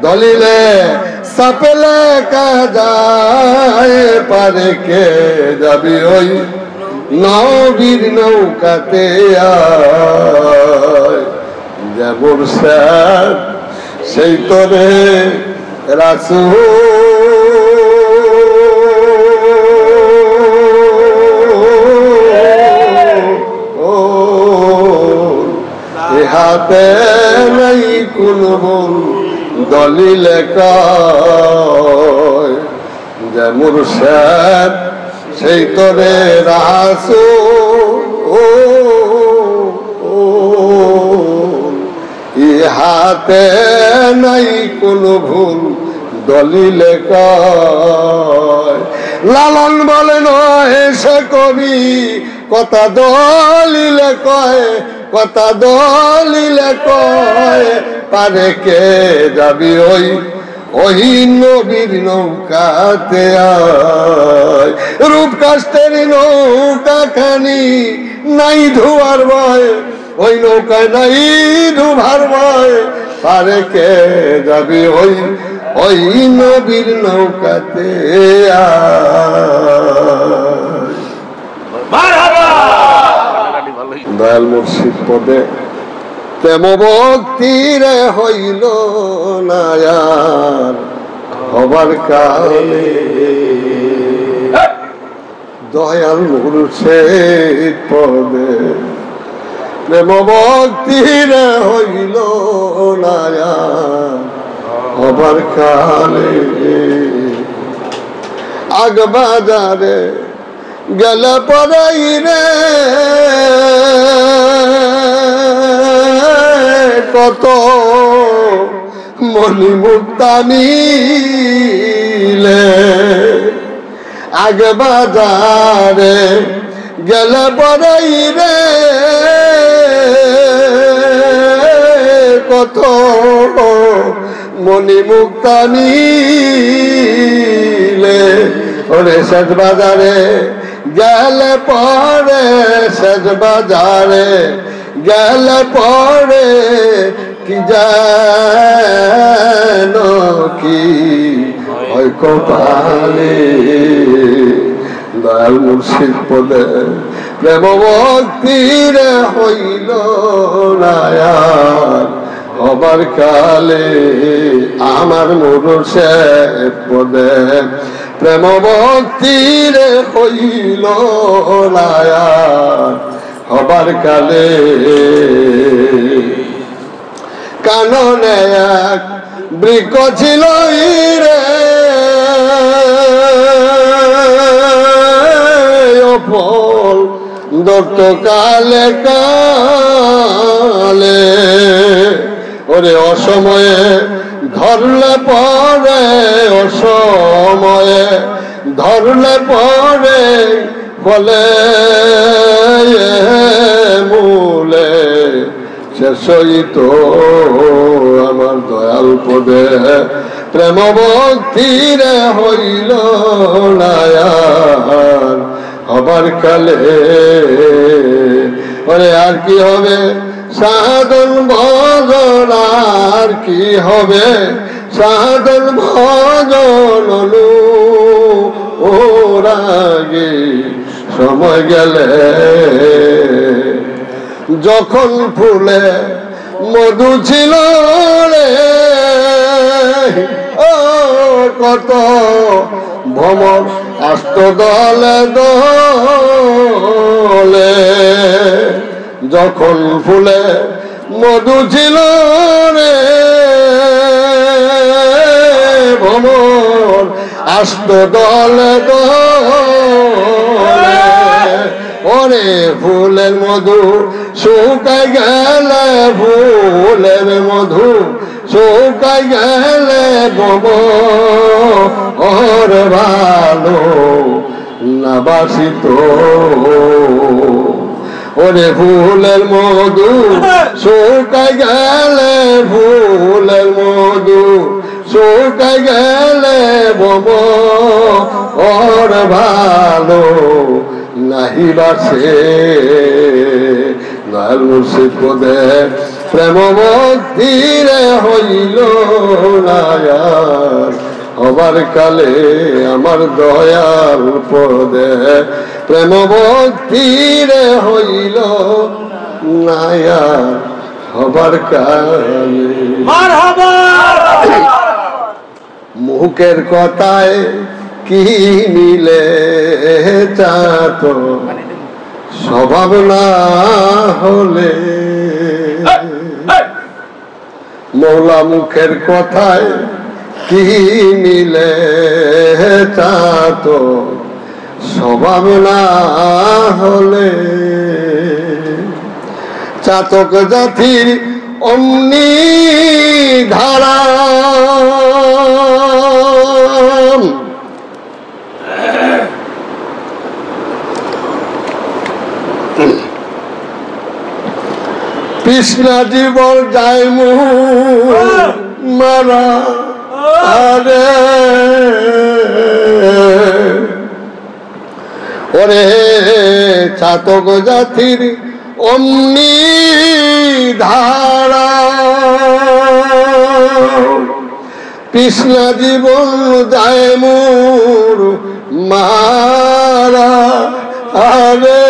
দলিলে সাপেলে কাজায় পারে কে যাবি ওই নবীর নৌকাতে আয় যেমন স্যার সেই তোরে রাসূল হাতে নাই কোন বল দলিলে কয় যে মুর্শিদ সেই তোরে রাসূল ইহাতে নাই কোন ভুল দলিলে কয় লালন বলেন সে কবি কথা দলিলে কয় কথা দলিলে কয় পারে কে যাবি ওই ওই নবীর নৌকাতে আয় রূপ কাষ্টের নৌকা খানি নাই ধোয়ার ভয় ওই নৌকায় নাই ডুবার ভয় পারে কে যাবি ওই ওই নবীর নৌকাতে দয়াল মুর্শিদ পদে প্রেম ভক্তিরে হইল না আর হবার কালে দয়াল মুর্শিদ পদে প্রেম ভক্তিরে হইল না আর হবার কালে আগ বাজারে গেলে পড়াই রে কত মনি মুক্তা নিলে আগে বাজারে গেলে পড়াই রে কত মনি মুক্তা নিলে ওরে শেষ বাজারে গেলে পরে শেষ বাজারে গেলে পরে কি জানো কি ওই কপালে দয়াল মুর্শিদ পদে প্রেম ভক্তিরে হইল না আর হবার কালে আমার মুর্শিদ পদে প্রেম ভক্তিরে হইল না আর হবার কালে কাননে এক বৃক্ষ ছিল রে ফল দত্ত কালে কালে ওরে অসময়ে ধরলে পরে অসময়ে ধরলে পরে বলে মূলে শেষই তো আমার দয়াল পদে প্রেম ভক্তিরে হইল না আর হবার কালে ওরে আর কি হবে সাধন ভজন আর কি হবে সাধন ভজন ওর আগে সময় গেলে যখন ফুলে মধু ছিল রে ও কত ভ্রমর আস্ত দলে দলে যখন ফুলে মধু ছিল রে ভ্রমর আস্ত দলে দলে ওরে ফুলের মধু শুকাই গেলে ফুলের মধু শুকাই গেলে ওর ভালো না বাসিত ওরে ফুলের মধু শুকাই গেলে ফুলের মধু শুকাই গেলে ওর ভালো নাহি বাসে দয়াল মুর্শিদ পদে প্রেম ভক্তিরে হইল না আর হবার কালে আমার দয়াল পদে প্রেম ভক্তিরে হইল না আর হবার কালে মুখের কথায় কি মিলে চাত স্বভাব না হলে মৌলা মুখের কথায় কি মিলে চাত স্বভাব না হলে চাতক জাতির অমনি ধারা কৃষ্ণা জীবন যায় মারা আরে ওরে চাতক জাতির অমনি ধারা কৃষ্ণা জীবন যায় মারা আরে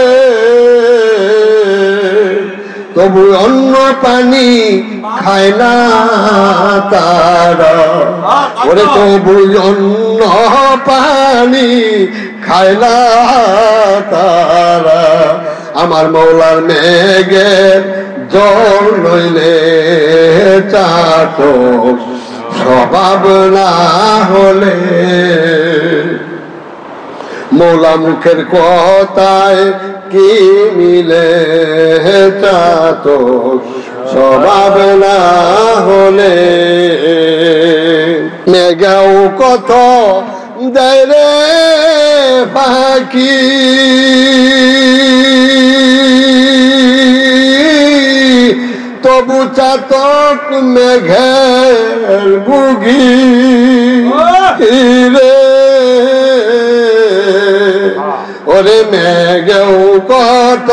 তবু অন্য পানি খায় না তারা ওরে তবু অন্য পানি খায় না তারা আমার মৌলার মেঘের জল নইলে চাতক স্বভাব না হলে মৌলা মুখের কথায় কি মিলে চাতক স্বভাব না হলে মেঘাও কত দেয় রে পাখি তবু চাতক মেঘের বুগি রে ওরে মেঘেও কত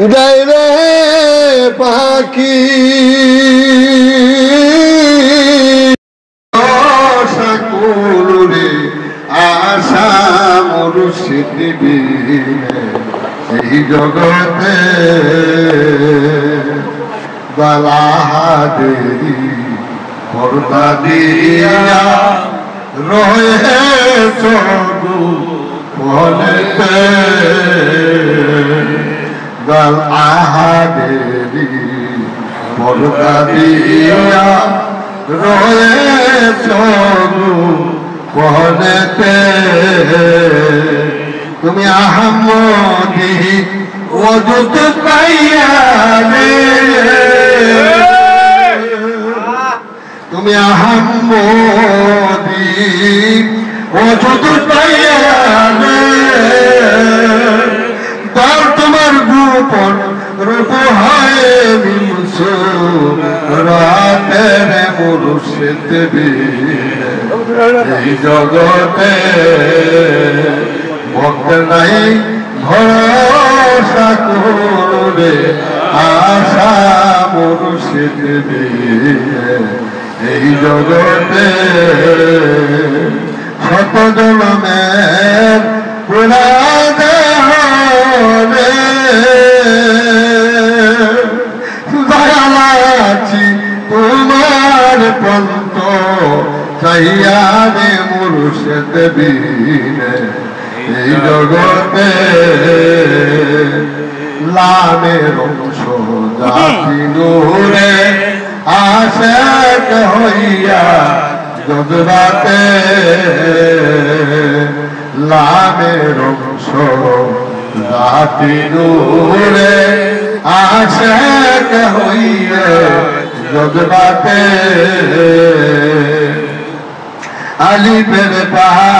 দেয় রে পাখি রে আশা মুর্শিদ এই জগতে বালাহাদেরি পর্দা দিয়া রয়েছ ফলেতে গাল আহাদেরি পর্দা দিয়া রয়েছ ফলেতে তুমি আহমদি ওজুদ পাইয়া রে তুমি আহমদি ওজুদ পাইয়া রে তার তোমার গোপন রূপ হয় বিমসু রাতের মুর্শিদ এই জগতে ভক্ত নাই ভরসা করে আশা মুর্শিদ এই জগতে শত জন্মের পুরাদে দয়ালাছি তোমার পন্ত চাইয়া রে মুর্শিদ বিনে এই জগতে লামের অংশ জাতি নূরে আশেক হইয়া জজবাতে লামের অংশ জাতি নূরে আশেক হইয়া জজবাতে আলিফের পাহা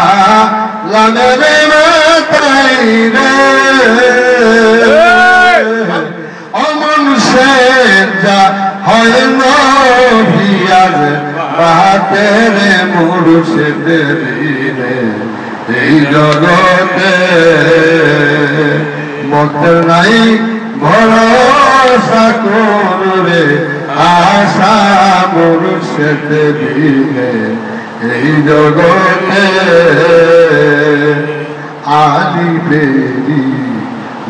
লামের মাতাই রে অমনুষ্যের যা হয় নভিয়ার বাহাতের মুর্শিদ রে এই জগতে ভক্তের নাই ভরসা করবে আশা মুর্শিদ বিনে এই জগতে আলি বেরি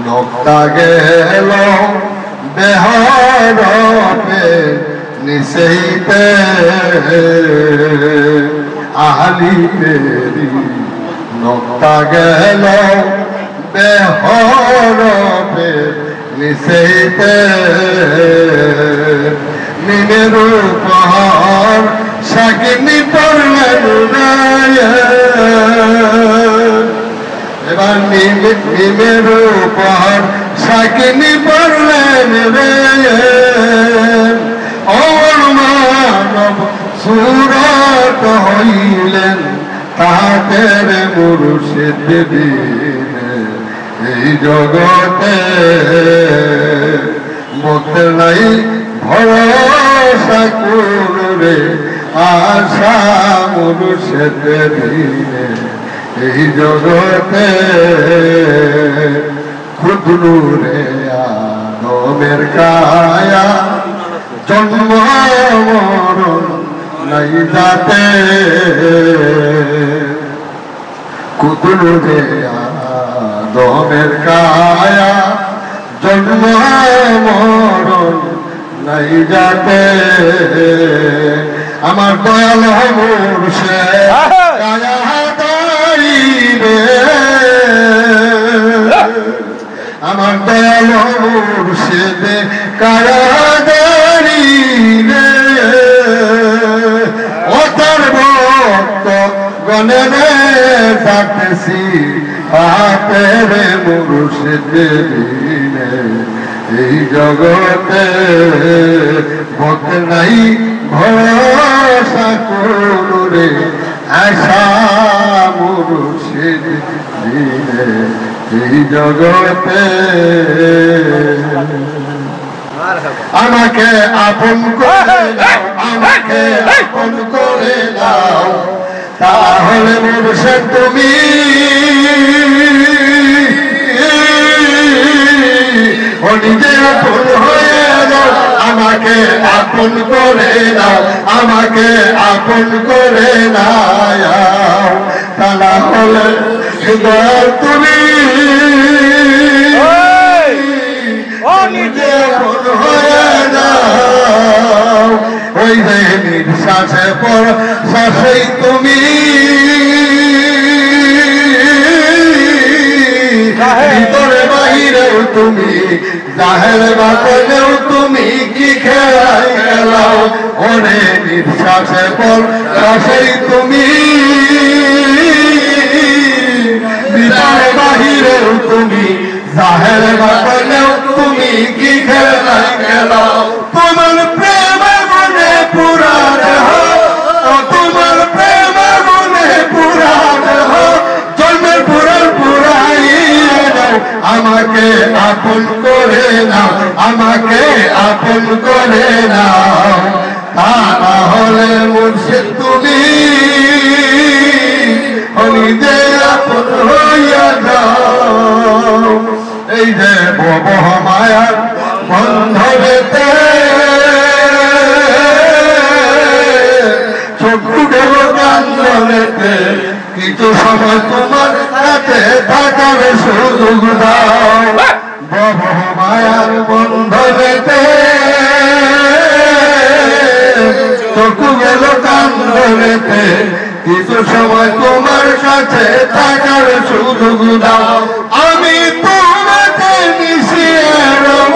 নক্তা গেল বেহরপে নিশইতে আলি বেরি নক্তা গেল বেহরপে নিশইতে নিমের উপর সাকিনি পড়লেন এবার নিমের উপর সাকিনি পড়লেন রে ওর মানব সুরত হইলেন তাহাদের মুর্শিদ বিনে এই জগতে ভক্তের নাই ভরসা করবে আশা মুর্শিদ বিনে এই জগতে খুদরুরে আদমের কায়া জন্ম মরণ নাই যাতে খুদরুরে আদমের কায়া জন্ম মরণ নাই যাতে আমার দয়াল মুর্শিদ কায়া আমার দয়াল মুর্শিদ কারাগারি রে ও তার ভক্ত গণে ডাকতেছি হাতের মুর্শিদ বিনে এই জগতে ভক্ত নাই ভরসা করে আশা মুর্শিদ বিনে এই জগতে আমাকে আপন করে নাও আমাকে আপন করে নাও তাহলে মুর্শিদ তুমি নিজে আপন হয়ে যাও আমাকে আপন করে নাও আমাকে আপন করে নাও তা হলে তুমি নিজে আপন হয়ে যাও ওই যে নিঃশ্বাসে পর শ্বাসেই তুমি ভিতরে বাহিরেও তুমি জাহের বাতনেও তুমি কি খেলাই খেলাও ওরে নিঃশ্বাসে পর শ্বাসেই তুমি ভিতরে বাহিরেও তুমি জাহের বাতনেও তুমি কি খেলাই খেলাও তোমার প্রেম মনে পুরা দেহ তোমার প্রেম মনে পুরা দেহ জন্মের পুরার পুরাই আমাকে আপন করে নাও আমাকে আপন করে নাও তা না হলে মুর্শিদ তুমি নিজে আপন হইয়া যাও এই যে ভব মায়ার বন্ধনেতে চক্ষু গেল কান্দনেতে কিছু সময় তোমার কাছে থাকার সুযোগ দাও ভব মায়ার বন্ধনেতে চক্ষু গেল কান্দনেতে কিছু সময় তোমার কাছে থাকার সুযোগ দাও আমি তোমাকে মিশিয়ে রব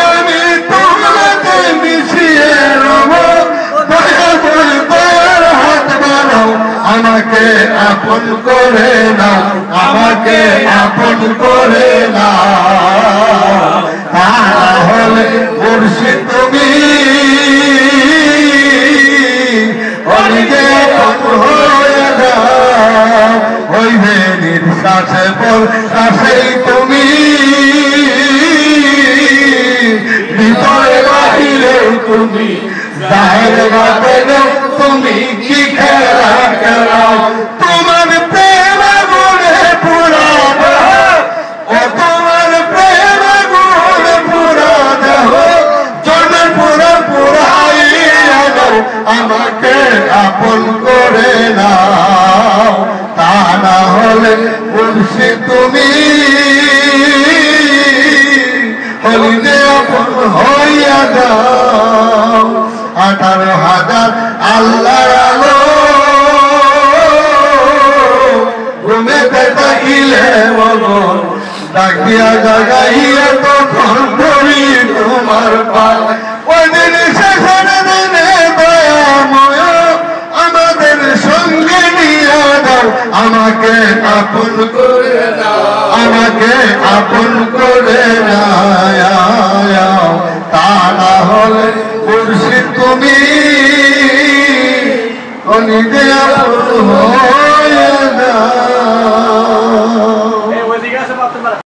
আমি তোমাকে মিশিয়ে রব দয়ার হাত বাড়াও আমাকে আপন করে নাও আমাকে আপন করে নাও তাহলে মুর্শিদ তুমি নিজে আপন হয়ে যাও হইবে নিঃশ্বাসে পর শ্বাসেই তুমি ভিতরে বাহিরেও তুমি জাহের বাতেনেও তুমি কি খেলা খেলাও তোমার প্রেম যদি তুমি হলিদে আপন হইয়া যাও 18,000 আল্লাহর আলো ঘুমেতে থাকিলে মগন ডাকিয়া জাগাইয়া তখন করি তোমার পাল ওই দিন শেষের দিনে দয়াময় আমাদের সঙ্গে নিয়ে দাও আমাকে আপন করে দাও আমাকে আপন করে দাও